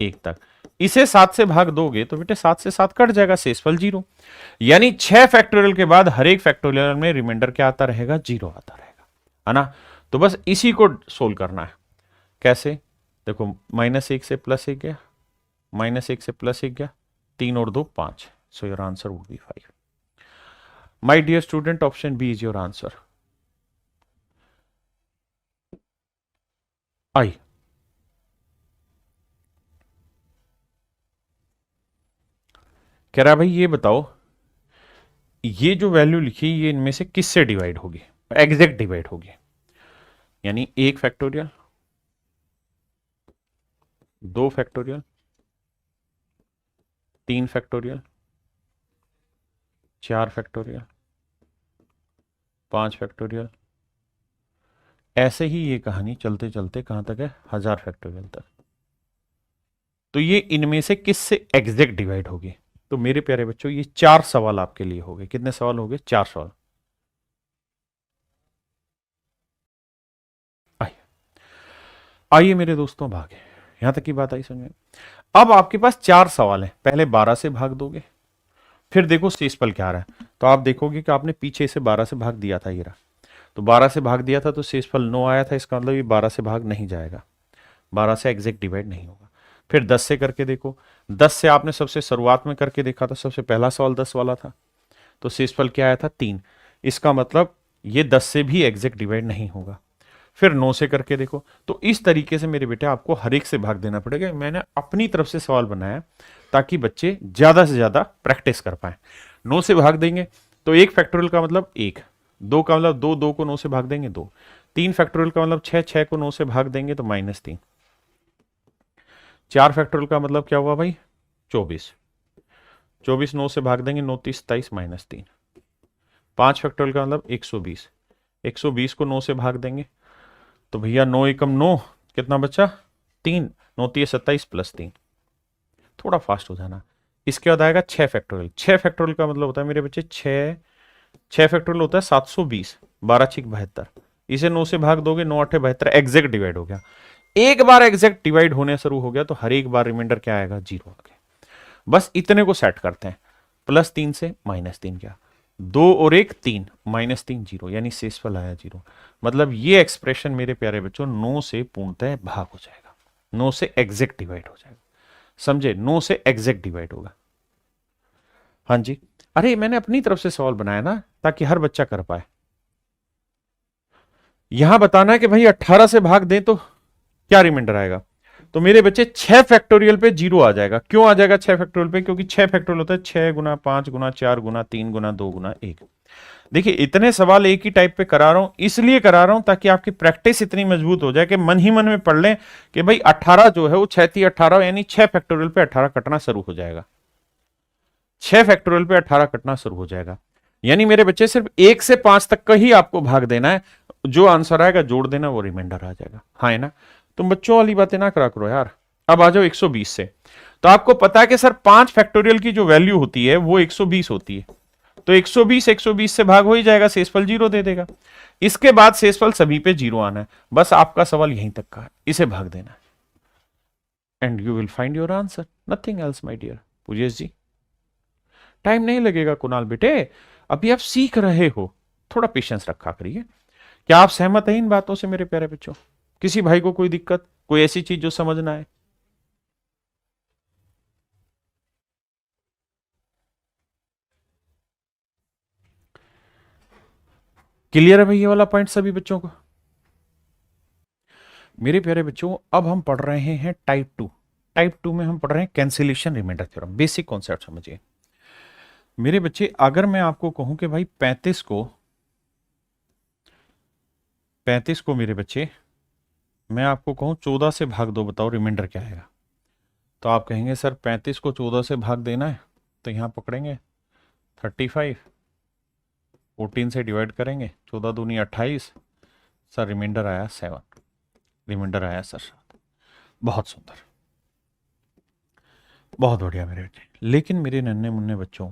1 तक। इसे 7 से भाग दोगे तो बेटे 7 से 7 कट जाएगा, शेषफल 0। यानी 6 फैक्टोरियल के बाद हर एक फैक्टोरियल में रिमाइंडर क्या आता रहेगा, 0 आता रहेगा, है ना। तो बस इसी को सोल्व करना है। कैसे, देखो -1 से +1 गया, -1 से +1 गया, 3 और 2 5, सो your answer would B 5। My dear student, option B is your answer. I. कह रहा भाई ये बताओ, ये जो वैल्यू लिखी ये इनमें से किससे डिवाइड होगी, एग्जैक्ट डिवाइड होगी। यानी 1 factorial, 2 factorial, 3 factorial, 4 factorial, 5 factorial, ऐसे ही ये कहानी चलते चलते कहां तक है, 1000 फैक्टोरियल तक। तो ये इनमें से किससे एग्जैक्ट डिवाइड होगी। तो मेरे प्यारे बच्चों ये 4 सवाल आपके लिए हो गए। कितने सवाल हो गए, 4 सवाल। आइए मेरे दोस्तों, भागे, यहां तक की बात आई समझ में। अब आपके पास 4 सवाल हैं, पहले 12 से भाग दोगे, फिर देखो शेषफल क्या आ रहा है। तो आप देखोगे कि आपने पीछे से 12 से भाग दिया था, ये रहा, तो 12 से भाग दिया था तो शेषफल 9 आया था, इसका मतलब ये 12 से भाग नहीं जाएगा, 12 से एग्जैक्ट डिवाइड नहीं होगा। फिर 10 से करके देखो, 10 से आपने सबसे शुरुआत में करके देखा था, सबसे पहला सवाल 10 वाला था, तो शेषफल क्या आया था 3, इसका मतलब ये 10 से भी एग्जैक्ट डिवाइड नहीं होगा। फिर 9 से करके देखो, तो इस तरीके से मेरे बेटे आपको हर एक से भाग देना पड़ेगा। मैंने अपनी तरफ से सवाल बनाया ताकि बच्चे ज्यादा से ज्यादा प्रैक्टिस कर पाए। 9 से भाग देंगे तो 1 फैक्टोरियल का मतलब 1, 2 का मतलब 2, 2 को 9 से भाग देंगे 2, 3 फैक्टोरियल का मतलब 6, 6 को 9 से भाग देंगे तो -3, 4 फैक्टोरियल का मतलब क्या हुआ भाई 24, 24 9 से भाग देंगे 9 30 27 -3, 5 फैक्टोरियल का मतलब 120, 120 को 9 से भाग देंगे तो भैया 9 एकम 9, कितना बचा 3, 9 3 27 +3, थोड़ा फास्ट हो जाना। इसके बाद आएगा 6 फैक्टोरियल। 6 फैक्टोरियल का मतलब होता है मेरे बच्चे 6 फैक्टोरियल होता है 720, 12 6 72, इसे 9 से भाग दोगे 9 8 72, एग्जैक्ट डिवाइड हो गया। एक बार एग्जैक्ट डिवाइड होने शुरू हो गया तो हर एक बार रिमाइंडर क्या आएगा, 0 आ गया। बस इतने को सेट करते हैं, +3 से -3 क्या, 2 और 1 3, -3 0, यानी शेषफल आया 0। मतलब ये एक्सप्रेशन मेरे प्यारे बच्चों 9 से पूर्णतः भाग हो जाएगा, 9 से एग्जैक्ट डिवाइड हो जाएगा, समझे, 9 से एग्जैक्ट डिवाइड होगा। हाँ जी, अरे मैंने अपनी तरफ से सवाल बनाया ना ताकि हर बच्चा कर पाए। यहां बताना है कि भाई 18 से भाग दें तो क्या रिमाइंडर आएगा, तो मेरे बच्चे 6 फैक्टोरियल पे 0 आ जाएगा। क्यों आ जाएगा 6 फैक्टोरियल पे, क्योंकि 6 फैक्टोरियल होता है 6 गुना 5 गुना 4 गुना 3 गुना 2 गुना 1। देखिए इतने सवाल एक ही टाइप पे करा रहा हूं, इसलिए करा रहा हूं ताकि आपकी प्रैक्टिस इतनी मजबूत हो जाए कि मन ही मन में पढ़ लें कि भाई 18 जो है वो 6 18, यानी 6 फैक्टोरियल पे 18 कटना शुरू हो जाएगा, 6 फैक्टोरियल पे 18 कटना शुरू हो जाएगा। यानी मेरे बच्चे सिर्फ 1 से 5 तक का ही आपको भाग देना है, जो आंसर आएगा जोड़ देना, वो रिमाइंडर आ जाएगा। हाँ है ना, तुम बच्चों वाली बातें ना करा करो यार। अब आ जाओ 120 से, तो आपको पता है कि सर 5 फैक्टोरियल की जो वैल्यू होती है वो 120 होती है, तो 120 से भाग हो ही जाएगा, शेषफल 0 दे देगा। इसके बाद शेषफल सभी पे 0 आना है, बस आपका सवाल यहीं तक का है, इसे भाग देना है, and you will find your answer, nothing else my dear Pujesh ji. Time नहीं लगेगा कुणाल बेटे, अभी आप सीख रहे हो, थोड़ा पेशेंस रखा करिए। क्या आप सहमत हैं इन बातों से मेरे प्यारे बच्चों, किसी भाई को कोई दिक्कत, कोई ऐसी चीज जो समझ ना आए। क्लियर है भाई ये वाला पॉइंट सभी बच्चों को? मेरे प्यारे बच्चों, अब हम पढ़ रहे हैं टाइप 2। टाइप 2 में हम पढ़ रहे हैं cancellation remainder theorem. Basic concept समझिए मेरे बच्चे। अगर मैं आपको कहूं कि भाई 35 को मेरे बच्चे मैं आपको कहूं 14 से भाग दो, बताओ रिमाइंडर क्या आएगा? तो आप कहेंगे सर 35 को 14 से भाग देना है, तो यहां पकड़ेंगे 35, 14 से डिवाइड करेंगे, 14 दूनी 28, सर रिमाइंडर आया 7, रिमाइंडर आया सर 7। बहुत सुंदर, बहुत बढ़िया मेरे बच्चे। लेकिन मेरे नन्हे मुन्ने बच्चों,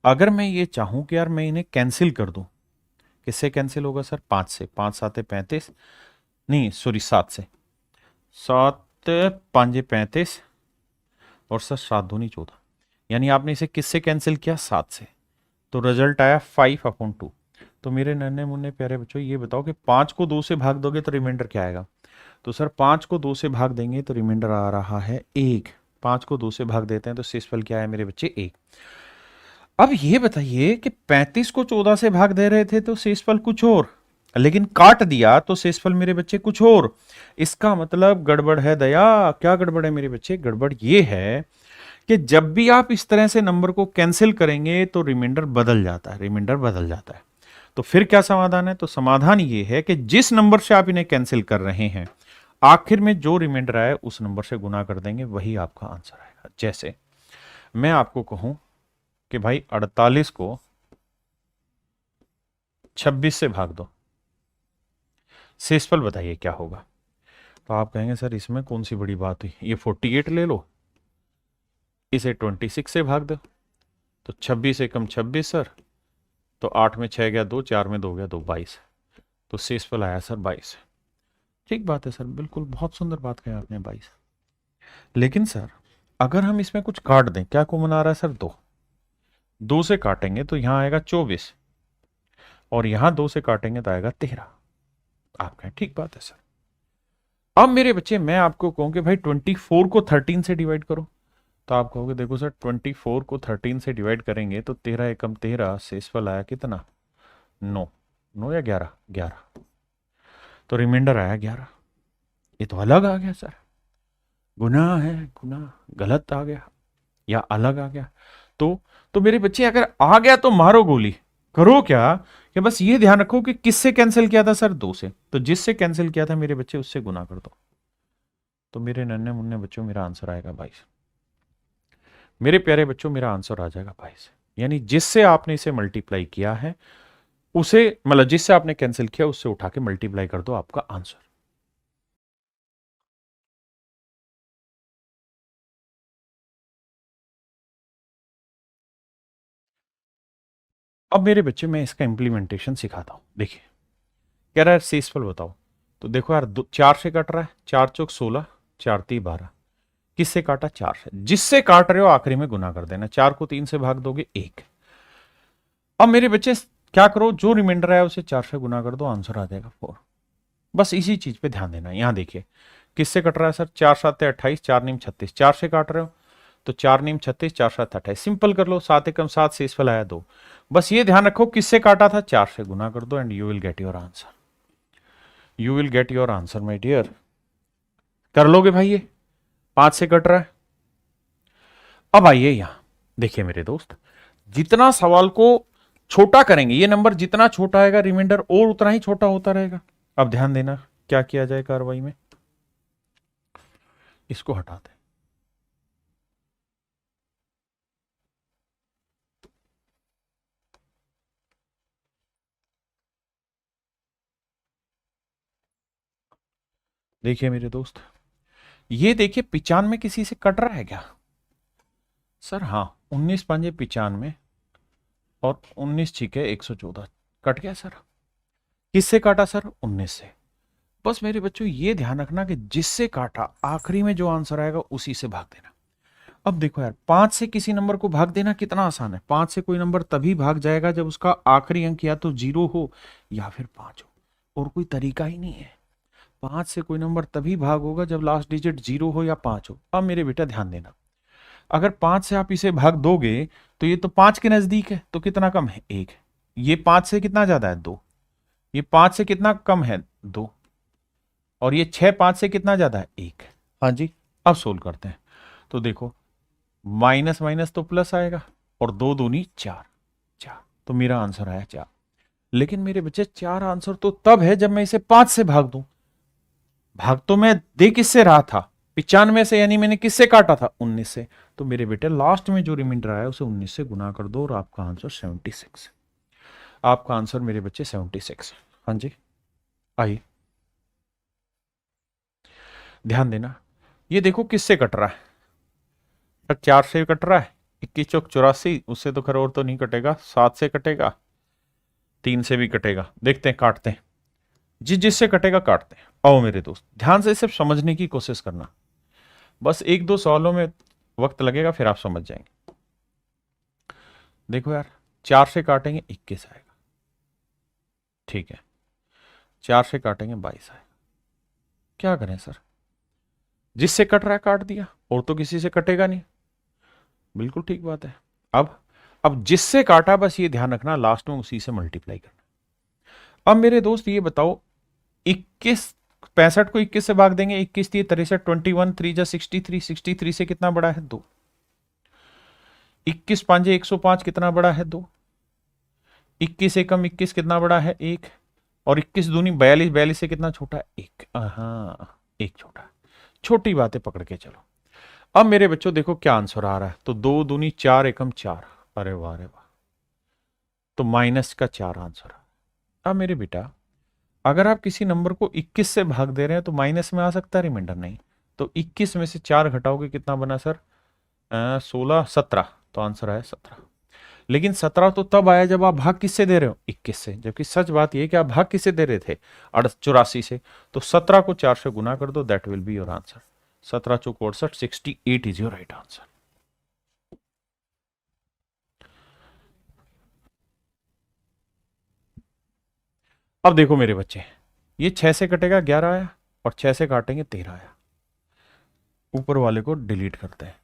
अगर मैं ये चाहूं कि यार मैं इन्हें कैंसिल कर दूं, किससे कैंसिल होगा सर? 5 से। 5 7 35, नहीं सॉरी 7 से। 7 5 35 और सर 7 दूनी 14, यानी आपने इसे किससे कैंसिल किया? 7 से। तो रिजल्ट आया 5/2। तो मेरे नन्हे मुन्ने प्यारे बच्चों, ये बताओ कि 5 को 2 से भाग दोगे तो रिमाइंडर क्या आएगा? तो सर 5 को 2 से भाग देंगे तो रिमाइंडर आ रहा है 1। 5 को 2 से भाग देते हैं तो शेषफल क्या है मेरे बच्चे? 1। अब ये बताइए कि 35 को 14 से भाग दे रहे थे तो शेषफल कुछ और, लेकिन काट दिया तो शेषफल मेरे बच्चे कुछ और। इसका मतलब गड़बड़ है दया। क्या गड़बड़ है मेरे बच्चे? गड़बड़ ये है कि जब भी आप इस तरह से नंबर को कैंसिल करेंगे तो रिमाइंडर बदल जाता है, रिमाइंडर बदल जाता है। तो फिर क्या समाधान है? तो समाधान ये है कि जिस नंबर से आप इन्हें कैंसिल कर रहे हैं, आखिर में जो रिमाइंडर आए उस नंबर से गुना कर देंगे, वही आपका आंसर आएगा। जैसे मैं आपको कहूं कि भाई 48 को 26 से भाग दो, शेषफल बताइए क्या होगा? तो आप कहेंगे सर इसमें कौन सी बड़ी बात हुई, ये 48 ले लो, इसे 26 से भाग दो, तो 26 एकम 26 सर, तो 8 में 6 गया 2, 4 में 2 गया 2, 22। तो शेषफल आया सर 22। ठीक बात है सर, बिल्कुल बहुत सुंदर बात कही आपने, 22। लेकिन सर अगर हम इसमें कुछ काट दें, क्या कॉमन आ रहा है सर? 2। 2 से काटेंगे तो यहां आएगा 24, और यहां 2 से काटेंगे तो आएगा 13। आप कहें ठीक बात है सर। अब मेरे बच्चे मैं आपको कहूं कि भाई 24 को 13 से डिवाइड करो, तो आप कहोगे देखो सर 24 को 13 से डिवाइड करेंगे तो 13 एकम 13, शेषफल आया कितना? 9। 9 या 11? 11। तो रिमाइंडर आया 11। ये तो अलग आ गया सर, गुनाह है, गुनाह गलत आ गया या अलग आ गया। तो मेरे बच्चे अगर आ गया तो मारो गोली, करो क्या कि बस ये ध्यान रखो कि किससे कैंसिल किया था सर? 2 से। तो जिससे कैंसिल किया था मेरे बच्चे उससे गुना कर दो, तो मेरे नन्हे मुन्ने बच्चों मेरा आंसर आएगा 22। मेरे प्यारे बच्चों मेरा आंसर आ जाएगा 22, यानी जिससे आपने इसे मल्टीप्लाई किया है उसे, मतलब जिससे आपने कैंसिल किया उससे उठा के मल्टीप्लाई कर दो, आपका आंसर। अब मेरे बच्चे मैं इसका इंप्लीमेंटेशन सिखाता हूं। देखिए कह रहा है शेषफल बताओ, तो देखो यार 4 से कट रहा है, 4 चौक 16, 4 3 12। किससे काटा? 4 से। जिससे काट रहे हो आखिरी में गुना कर देना। 4 को 3 से भाग दोगे 1। अब मेरे बच्चे क्या करो, जो रिमाइंडर आया उसे 4 से गुना कर दो, आंसर आ जाएगा 4। बस इसी चीज पे ध्यान देना। यहां देखिए किससे कट रहा है सर? 4 7 28, 4 नीम 36। 4 से काट रहे हो तो 4 नीम 36, 4 7 28। सिंपल कर लो, 7 एकम 7, शेषफल आया 2। बस ये ध्यान रखो किससे काटा था? 4 से। गुना कर दो and you will get your answer. You will get your answer my dear. कर लोगे भाई? ये 5 से कट रहा है। अब आइए यहां देखिए मेरे दोस्त, जितना सवाल को छोटा करेंगे, ये नंबर जितना छोटा आएगा रिमाइंडर और उतना ही छोटा होता रहेगा। अब ध्यान देना क्या किया जाए कार्रवाई में, इसको हटा दें। देखिए मेरे दोस्त, ये देखिए 95 किसी से कट रहा है क्या सर? हाँ, 19 पंजे 95 और 19 छिके 114 कट गया सर। किससे काटा सर? 19 से। बस मेरे बच्चों ये ध्यान रखना कि जिससे काटा आखिरी में जो आंसर आएगा उसी से भाग देना। अब देखो यार 5 से किसी नंबर को भाग देना कितना आसान है। 5 से कोई नंबर तभी भाग जाएगा जब उसका आखिरी अंक या तो 0 हो या फिर 5 हो, और कोई तरीका ही नहीं है। 5 से कोई नंबर तभी भाग होगा जब लास्ट डिजिट 0 हो या 5 हो। अब मेरे बेटा ध्यान देना, अगर 5 से आप इसे भाग दोगे तो ये तो 5 के नजदीक है, तो कितना कम है? 1। ये 5 से कितना ज्यादा है? 2। ये 5 से कितना कम है 2, और ये 6 5 से कितना ज्यादा है 1। हाँ जी, अब सोल्व करते हैं। तो देखो माइनस माइनस तो प्लस आएगा, और 2 दूनी 4, 4, तो मेरा आंसर आया 4। लेकिन मेरे बच्चे 4 आंसर तो तब है जब मैं इसे 5 से भाग दूं। भाग तो मैं दे किससे रहा था, 95 से, यानी मैंने किससे काटा था 19 से। तो मेरे बेटे लास्ट में जो रिमाइंडर आया उसे 19 से गुना कर दो और आपका आंसर 76। आपका आंसर मेरे बच्चे 76। हाँ जी, आइए ध्यान देना। ये देखो किससे कट रहा है, 4 से कट रहा है, 21 चौक 84, उससे तो खैर और तो नहीं कटेगा, 7 से कटेगा, 3 से भी कटेगा। देखते हैं काटते हैं, जिससे कटेगा काटते हैं। आओ मेरे दोस्त ध्यान से सिर्फ समझने की कोशिश करना, बस 1-2 सवालों में वक्त लगेगा, फिर आप समझ जाएंगे। देखो यार 4 से काटेंगे 21 आएगा, ठीक है, 4 से काटेंगे 22 आएगा। क्या करें सर, जिससे कट रहा है काट दिया, और तो किसी से कटेगा नहीं। बिल्कुल ठीक बात है। अब जिससे काटा बस ये ध्यान रखना लास्ट में उसी से मल्टीप्लाई करना। अब मेरे दोस्त ये बताओ 21, 65 को 21 से भाग देंगे, 21 3 63, 21 3 जा 63, 63 से कितना बड़ा है 2, 21 5 105 कितना बड़ा है 2, 21 एकम 21 कितना बड़ा है 1, और 21 दूनी 42, 42 से कितना छोटा है 1। हाँ 1 छोटा, छोटी बातें पकड़ के चलो। अब मेरे बच्चों देखो क्या आंसर आ रहा है, तो 2 दूनी 4 एकम 4, अरे वाह अरे वाह, तो माइनस का 4 आंसर। अब मेरे बेटा अगर आप किसी नंबर को 21 से भाग दे रहे हैं तो माइनस में आ सकता है रिमाइंडर, नहीं तो 21 में से 4 घटाओगे कितना बना सर 16 17, तो आंसर आया 17। लेकिन 17 तो तब आया जब आप भाग किससे दे रहे हो 21 से, जबकि सच बात यह कि आप भाग किससे दे रहे थे 84 से। तो 17 को 4 से गुना कर दो, that will be your answer. 17 Chowk 68, 68 is your right answer. अब देखो मेरे बच्चे, ये 6 से कटेगा 11 आया, और 6 से काटेंगे 13 आया। ऊपर वाले को डिलीट करते हैं,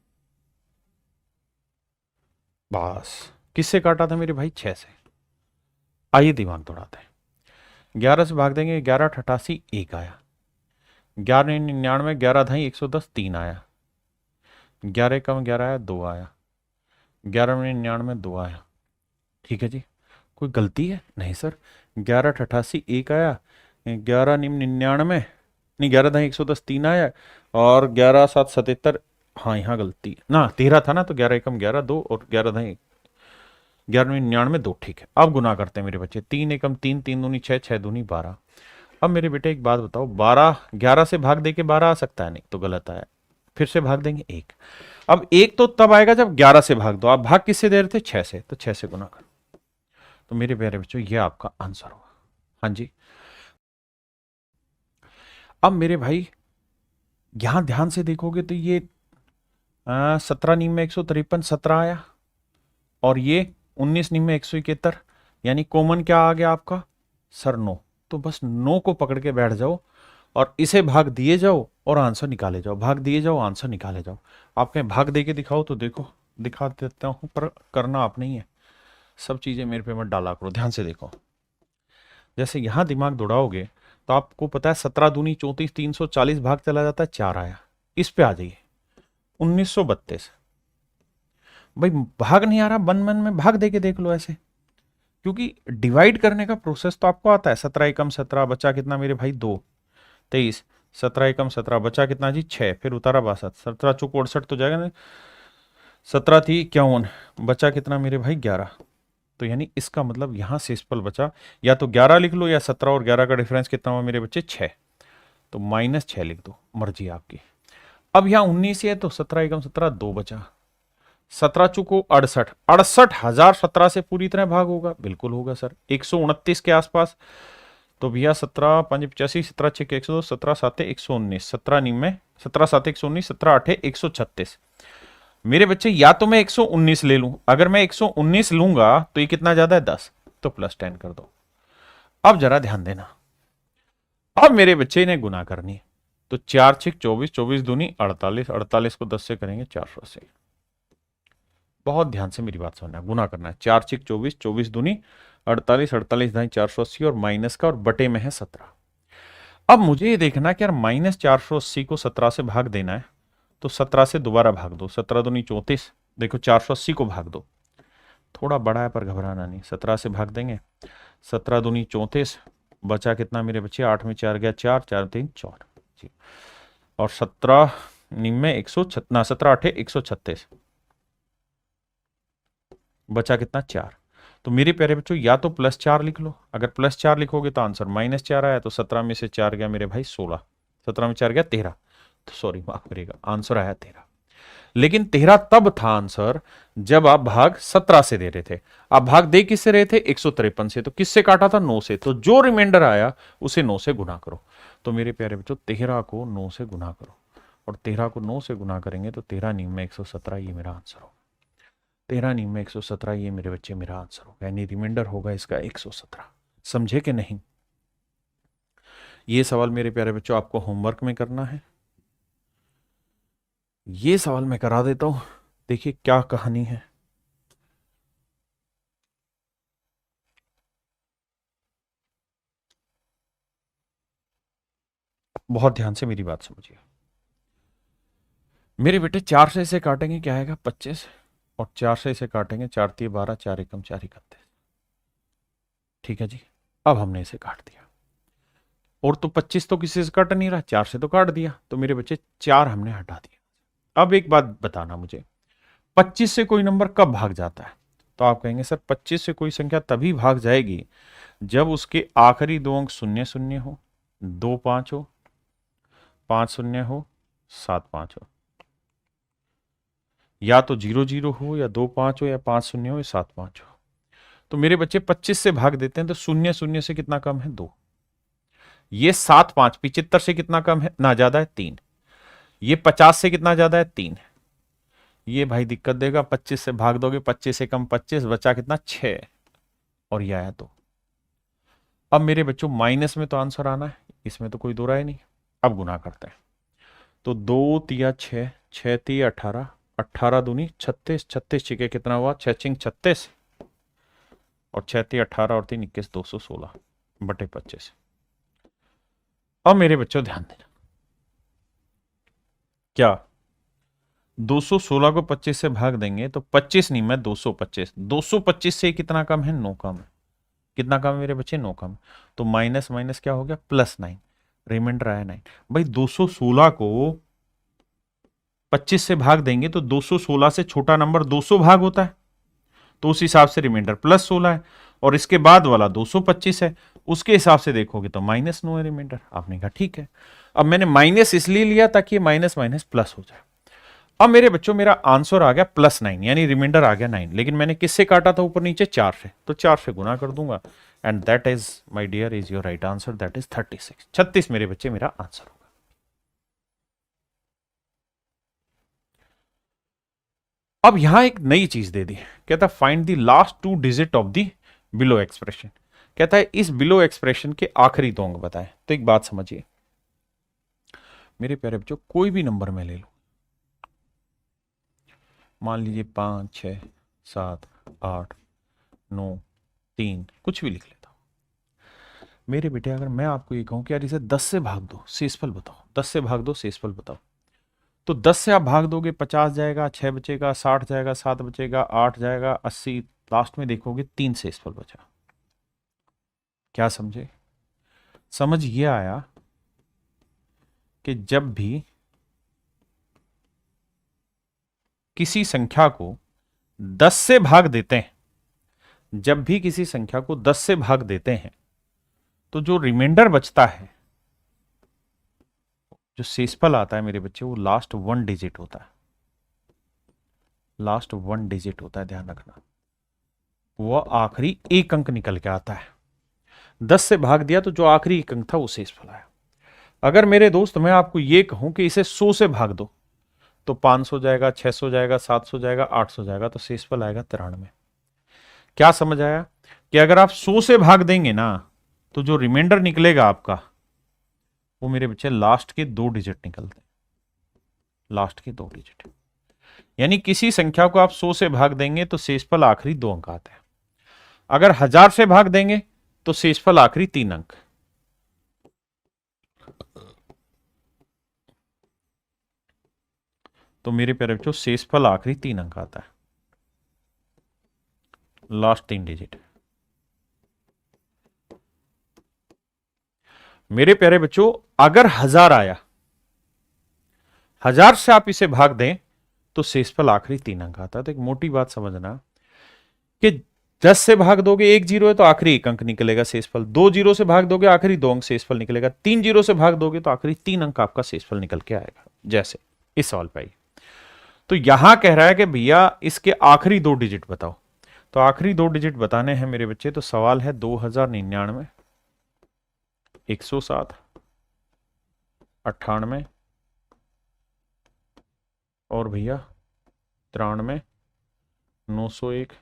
बस किससे काटा था मेरे भाई 6 से। आइए दिमाग दौड़ाते हैं, 11 से भाग देंगे, 11 88 1 आया, 11 99, 11 धाई 110 3 आया, 11 कम 11 आया 2 आया, 11 में 99 2 आया। ठीक है जी, कोई गलती है नहीं सर, 11 88 1 आया, 11 99 नहीं, 11 धाई 110 3 आया, और 11 7 77, हाँ यहाँ गलती ना 13 था ना, तो 11 एकम 11 2, और 11 धाई 11 99 2, ठीक है। अब गुना करते हैं मेरे बच्चे, 3 एकम 3, 3 दूनी 6, 6 दूनी 12। अब मेरे बेटे एक बात बताओ, 12 11 से भाग दे के 12 आ सकता है, नहीं तो गलत आया, फिर से भाग देंगे 1। अब 1 तो तब आएगा जब 11 से भाग दो, आप भाग किससे दे रहे थे 6 से, तो 6 से गुना करो। तो मेरे प्यारे बच्चों ये आपका आंसर होगा। हाँ जी, अब मेरे भाई यहां ध्यान से देखोगे तो ये 17 नीम में 153 17 आया, और ये 19 नीम में 171, यानी कॉमन क्या आ गया आपका सर 9। तो बस 9 को पकड़ के बैठ जाओ और इसे भाग दिए जाओ और आंसर निकाले जाओ, भाग दिए जाओ आंसर निकाले जाओ। आप कहें भाग दे के दिखाओ, तो देखो दिखा देता हूं, पर करना आप नहीं है, सब चीजें मेरे पे मत डाला करो, ध्यान से देखो। जैसे यहां दिमाग दौड़ाओगे तो आपको पता है 17 दूनी 34, 340 भाग चला जाता है 4 आया। इस पे आ जाइए 1932, भाई भाग नहीं आ रहा, मन मन में भाग दे के देख लो ऐसे, क्योंकि डिवाइड करने का प्रोसेस तो आपको आता है। 17 एकम 17 बचा कितना मेरे भाई 2, 23, 17 एकम 17 बचा कितना जी 6, फिर उतारा 62, 17 चौक 68 तो जाएगा ना, 17 थी 51, बचा कितना मेरे भाई 11। तो यानी इसका मतलब यहां से शेषफल बचा, या तो 11 लिख लो, या 17 और 11 का डिफरेंस कितना हुआ मेरे बच्चे 6, तो -6 लिख दो, मर्जी आपकी। अब यहां 19 है तो 17 एकम 17 2 बचा, 17 चुको 68, 68,000 17 से पूरी तरह भाग होगा, बिल्कुल होगा सर, 129 के आसपास। तो भैया 17 5 85, 17 6 102, 17 7 119, 17 नीम में 17 7 119, 17 8 136। मेरे बच्चे या तो मैं 119 ले लूं, अगर मैं 119 लूंगा तो ये कितना ज्यादा है 10, तो +10 कर दो। अब जरा ध्यान देना, अब मेरे बच्चे ने गुना करनी है, तो 4 6 24, 24 दूनी 48, 48 को 10 से करेंगे 480। बहुत ध्यान से मेरी बात सुनना है, गुना करना है, 4 6 24, 24 दूनी 48, 48 दाई 480 और माइनस का और बटे में है 17। अब मुझे ये देखना कि यार माइनस 480 को 17 से भाग देना है, तो 17 से दोबारा भाग दो, 17 दूनी 34, देखो 480 को भाग दो, थोड़ा बड़ा है पर घबराना नहीं, 17 से भाग देंगे, 17 दूनी 34, बचा कितना मेरे बच्चे, 8 में 4 गया 4, 4 3 4 जी, और 17 में 136, 17 8 136, बचा कितना 4। तो मेरे प्यारे बच्चों या तो +4 लिख लो, अगर +4 लिखोगे तो आंसर -4 आया, तो 17 में से 4 गया मेरे भाई 16, 17 में 4 गया 13, तो सॉरी माफ करिएगा, आंसर आया 13। लेकिन 13 तब था आंसर जब आप भाग 17 से दे रहे थे। आप भाग दे किससे रहे थे, 153 से, तो किससे काटा था, 9 से, तो जो रिमाइंडर आया उसे 9 से गुना करो। तो मेरे प्यारे बच्चों 13 को 9 से गुना करो, और 13 को 9 से गुना करेंगे तो 13 नीम में 117, ये मेरा आंसर होगा। 13 नीम में 117, ये मेरे बच्चे मेरा आंसर होगा, यानी रिमाइंडर होगा इसका 117। समझे कि नहीं? ये सवाल मेरे प्यारे बच्चों आपको होमवर्क में करना है। ये सवाल मैं करा देता हूं, देखिए क्या कहानी है। बहुत ध्यान से मेरी बात समझिए मेरे बेटे, 4 से इसे काटेंगे क्या आएगा, 25, और 4 से इसे काटेंगे, 4 3 12, 4 एकम 4 31। ठीक है जी, अब हमने इसे काट दिया, और तो 25 तो किसी से कट नहीं रहा, 4 से तो काट दिया, तो मेरे बच्चे 4 हमने हटा दिया। अब एक बात बताना मुझे, 25 से कोई नंबर कब भाग जाता है? तो आप कहेंगे सर 25 से कोई संख्या तभी भाग जाएगी जब उसके आखिरी 2 अंक 0 0 हो, 2 5 हो, 5 0 हो, 7 5 हो, या तो 0 0 हो, या 2 5 हो, या 5 0 हो, या 7 5 हो। तो मेरे बच्चे 25 से भाग देते हैं तो 0 0 से कितना कम है, 2। ये 7 5 75 से कितना कम है, ना ज्यादा है, 3। ये 50 से कितना ज्यादा है, 3। ये भाई दिक्कत देगा, 25 से भाग दोगे, 25 से कम 25, बचा कितना, 6, और ये आया 2। अब मेरे बच्चों माइनस में तो आंसर आना है, इसमें तो कोई दो राय नहीं। अब गुना करते हैं, तो 2 तिया 6, 6 तिया 18, 18 दूनी 36, 36 छिके कितना हुआ, 6 छिंग 36, और 6 तिया 18 और 3 21, 216 बटे 25। अब मेरे बच्चों ध्यान देना, क्या 216 को 25 से भाग देंगे तो 25 नहीं, मैं 225, 225 से कितना कम है, 9 कम है। कितना कम है मेरे बच्चे, 9 कम। तो माइनस माइनस क्या हो गया, +9, रिमाइंडर आया 9। भाई 216 को 25 से भाग देंगे तो 216 से छोटा नंबर 200 भाग होता है, तो उस हिसाब से रिमाइंडर +16 है, और इसके बाद वाला 225 है, उसके हिसाब से देखोगे तो -9 है रिमाइंडर। आपने कहा ठीक है। अब मैंने माइनस इसलिए लिया ताकि माइनस माइनस प्लस हो जाए। अब मेरे बच्चों मेरा आंसर आ गया +9, यानी रिमाइंडर आ गया 9, लेकिन मैंने किससे काटा था ऊपर नीचे, 4 से, तो 4 से गुना कर दूंगा, and that is my dear is your right answer, that is 36। 36 मेरे बच्चे मेरा आंसर होगा। अब यहां एक नई चीज दे दी, कहता find the last 2 digit of the below expression. कहता है इस बिलो एक्सप्रेशन के आखिरी 2 अंक बताएं। तो एक बात समझिए मेरे प्यारे बच्चों, कोई भी नंबर में ले लो, मान लीजिए 5 6 7 8 9 3, कुछ भी लिख लेता हूं। मेरे बेटे अगर मैं आपको ये कहूं कि यार इसे 10 से भाग दो, शेषफल बताओ, 10 से भाग दो, शेषफल बताओ, तो 10 से आप भाग दोगे 50 जाएगा, 6 बचेगा, 60 जाएगा, 7 बचेगा, 8 जाएगा, 80, लास्ट में देखोगे 3 शेषफल बचा। क्या समझे? समझ ये आया कि जब भी किसी संख्या को 10 से भाग देते हैं, जब भी किसी संख्या को 10 से भाग देते हैं, तो जो रिमाइंडर बचता है, जो शेषफल आता है मेरे बच्चे, वो लास्ट 1 डिजिट होता है, लास्ट 1 डिजिट होता है, ध्यान रखना। वह आखिरी एक अंक निकल के आता है। 10 से भाग दिया तो जो आखिरी एक अंक था वो शेषफल आया। अगर मेरे दोस्त मैं आपको ये कहूं कि इसे 100 से भाग दो, तो 500 जाएगा, 600 जाएगा, 700 जाएगा, 800 जाएगा, तो शेषफल आएगा 93। क्या समझ आया कि अगर आप 100 से भाग देंगे ना, तो जो रिमाइंडर निकलेगा आपका, वो मेरे बच्चे लास्ट के 2 डिजिट निकलते हैं, लास्ट के 2 डिजिट। यानी किसी संख्या को आप 100 से भाग देंगे तो शेषफल आखिरी 2 अंक आते हैं। अगर 1000 से भाग देंगे तो शेषफल आखिरी 3 अंक। तो मेरे प्यारे बच्चों शेषफल आखिरी 3 अंक आता है, लास्ट 3 डिजिट। मेरे प्यारे बच्चों अगर 1000 आया, 1000 से आप इसे भाग दें तो शेषफल आखिरी 3 अंक आता है। तो एक मोटी बात समझना कि 10 से भाग दोगे 1 जीरो है तो आखिरी 1 अंक निकलेगा शेषफल, 2 जीरो से भाग दोगे आखिरी 2 अंक शेषफल निकलेगा, 3 जीरो से भाग दोगे तो आखिरी 3 अंक आपका शेषफल निकल के आएगा। जैसे इस सवाल पे तो यहां कह रहा है कि भैया इसके आखिरी 2 डिजिट बताओ। तो आखिरी 2 डिजिट बताने हैं मेरे बच्चे। तो सवाल है 2099, 107, 98 और भैया 93, 901,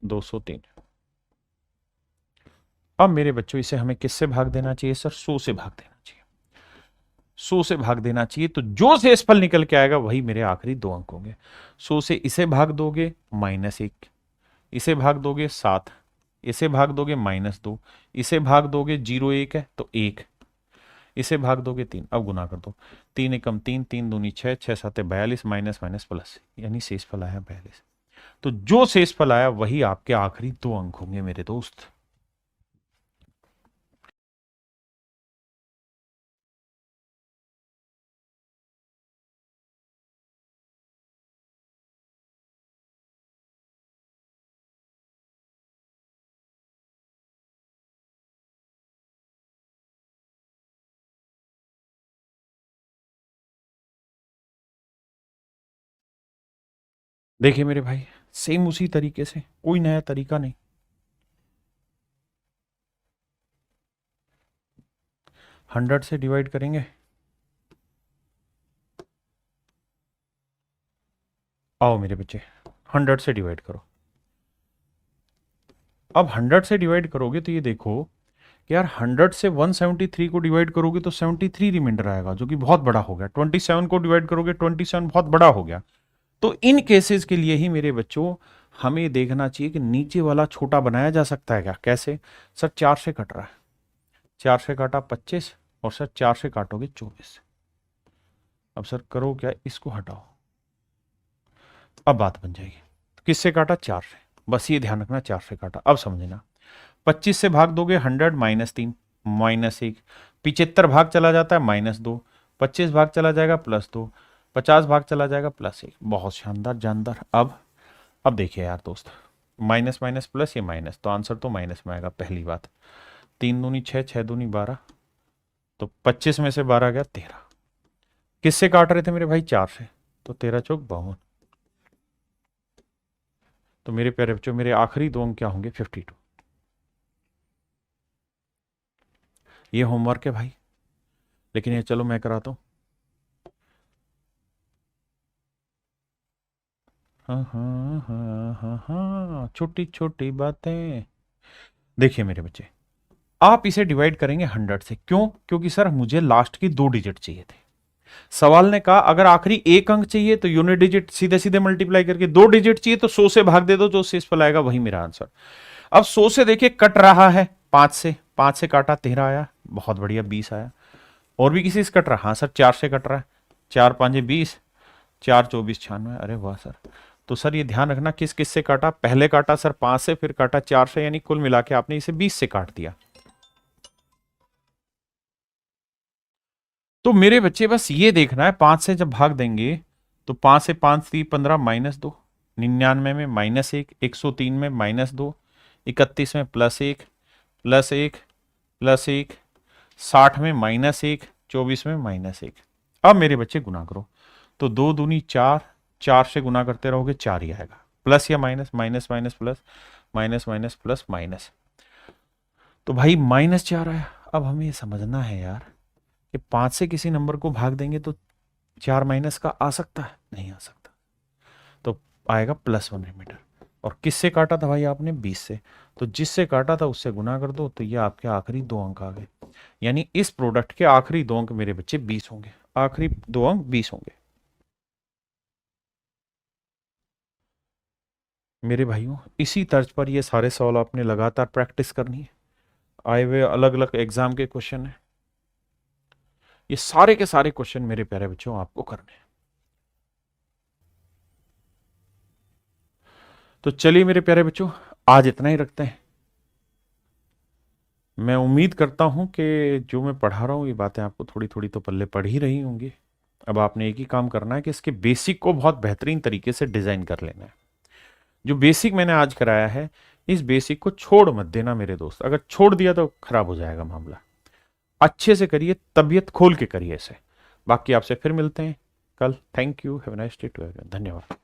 203। अब मेरे बच्चों इसे हमें किससे भाग देना चाहिए सर? 100 से भाग देना चाहिए। 100 से भाग देना चाहिए तो जो शेषफल निकल के आएगा वही मेरे आखिरी 2 अंक होंगे। 100 से इसे भाग दोगे -1, इसे भाग दोगे 7, इसे भाग दोगे -2, इसे भाग दोगे 0 1 है तो 1, इसे भाग दोगे 3। अब गुना कर दो, 3 एकम 3, 3 दूनी 6, 6 7 42, माइनस माइनस प्लस, यानी शेषफल आया 42। तो जो शेषफल आया वही आपके आखिरी 2 अंक होंगे मेरे दोस्त। देखिए मेरे भाई सेम उसी तरीके से, कोई नया तरीका नहीं। 100 से डिवाइड करेंगे। आओ मेरे बच्चे 100 से डिवाइड करो। अब 100 से डिवाइड करोगे तो ये देखो कि यार 100 से 173 को डिवाइड करोगे तो 73 रिमाइंडर आएगा, जो कि बहुत बड़ा हो गया। 27 को डिवाइड करोगे 27 बहुत बड़ा हो गया। तो इन केसेस के लिए ही मेरे बच्चों हमें देखना चाहिए कि नीचे वाला छोटा बनाया जा सकता है क्या? कैसे सर? 4 से कट रहा है, 4 से काटा 25 और सर 4 से काटोगे 24। अब सर करो क्या, इसको हटाओ, अब बात बन जाएगी। तो किससे काटा? 4 से। बस ये ध्यान रखना 4 से काटा। अब समझना 25 से भाग दोगे 100 -3 -1, 75 भाग चला जाता है -2, 25 भाग चला जाएगा +2, 50 भाग चला जाएगा +1। बहुत शानदार जानदार। अब देखिए यार दोस्त, माइनस माइनस प्लस, ये माइनस, तो आंसर तो माइनस में आएगा पहली बात। 3 दूनी 6, 6 दूनी 12, तो 25 में से 12 गया 13। किससे काट रहे थे मेरे भाई? 4 से, तो 13 चौक 52। तो मेरे प्यारे बच्चों मेरे आखिरी 2 अंक क्या होंगे? 52। ये होमवर्क है भाई, लेकिन ये चलो मैं कराता हूं। हाँ हाँ हाँ हाँ हाँ, छोटी छोटी बातें। देखिए मेरे बच्चे, आप इसे डिवाइड करेंगे 100 से। क्यों? क्योंकि सर मुझे लास्ट की 2 डिजिट चाहिए थे। सवाल ने कहा अगर आखिरी 1 अंक चाहिए तो यूनिट डिजिट सीधे सीधे मल्टीप्लाई करके, 2 डिजिट चाहिए तो 100 से भाग दे दो, जो शेषफल आएगा वही मेरा आंसर। अब 100 से देखिए कट रहा है 5 से, 5 से काटा 13 आया, बहुत बढ़िया 20 आया। और भी किसी से कट रहा? हाँ सर 4 से कट रहा है, 4 5 20, 4 24 96। अरे वाह सर। तो सर ये ध्यान रखना किस किस से काटा। पहले काटा सर 5 से, फिर काटा 4 से, यानी कुल मिला के आपने इसे 20 से काट दिया। तो मेरे बच्चे बस ये देखना है 5 से जब भाग देंगे तो 5 से 5 3 15 -2, 99 में -1, 103 में -2, 31 में +1 +1 +1, 60 में -1, 24 में -1। अब मेरे बच्चे गुना करो, तो 2 दूनी 4, 4 से गुना करते रहोगे 4 ही आएगा। प्लस या minus, minus minus plus, minus minus plus minus, तो भाई -4 आया। अब हमें ये समझना है यार कि 5 से किसी नंबर को भाग देंगे तो 4 माइनस का आ सकता है? नहीं आ सकता, तो आएगा +1 रिमाइंडर। और किससे काटा था भाई आपने? 20 से। तो जिससे काटा था उससे गुना कर दो, तो ये आपके आखिरी 2 अंक आ गए। यानी इस प्रोडक्ट के आखिरी 2 अंक मेरे बच्चे 20 होंगे, आखिरी 2 अंक 20 होंगे। मेरे भाइयों, इसी तर्ज पर ये सारे सवाल आपने लगातार प्रैक्टिस करनी है। आए हुए अलग अलग एग्जाम के क्वेश्चन है, ये सारे के सारे क्वेश्चन मेरे प्यारे बच्चों आपको करने हैं। तो चलिए मेरे प्यारे बच्चों, आज इतना ही रखते हैं। मैं उम्मीद करता हूं कि जो मैं पढ़ा रहा हूं ये बातें आपको थोड़ी थोड़ी तो पल्ले पड़ ही रही होंगी। अब आपने एक ही काम करना है कि इसके बेसिक को बहुत बेहतरीन तरीके से डिजाइन कर लेना है। जो बेसिक मैंने आज कराया है, इस बेसिक को छोड़ मत देना मेरे दोस्त। अगर छोड़ दिया तो खराब हो जाएगा मामला। अच्छे से करिए, तबीयत खोल के करिए इसे। बाकी आपसे फिर मिलते हैं कल। Thank you, have a nice day to everyone. धन्यवाद।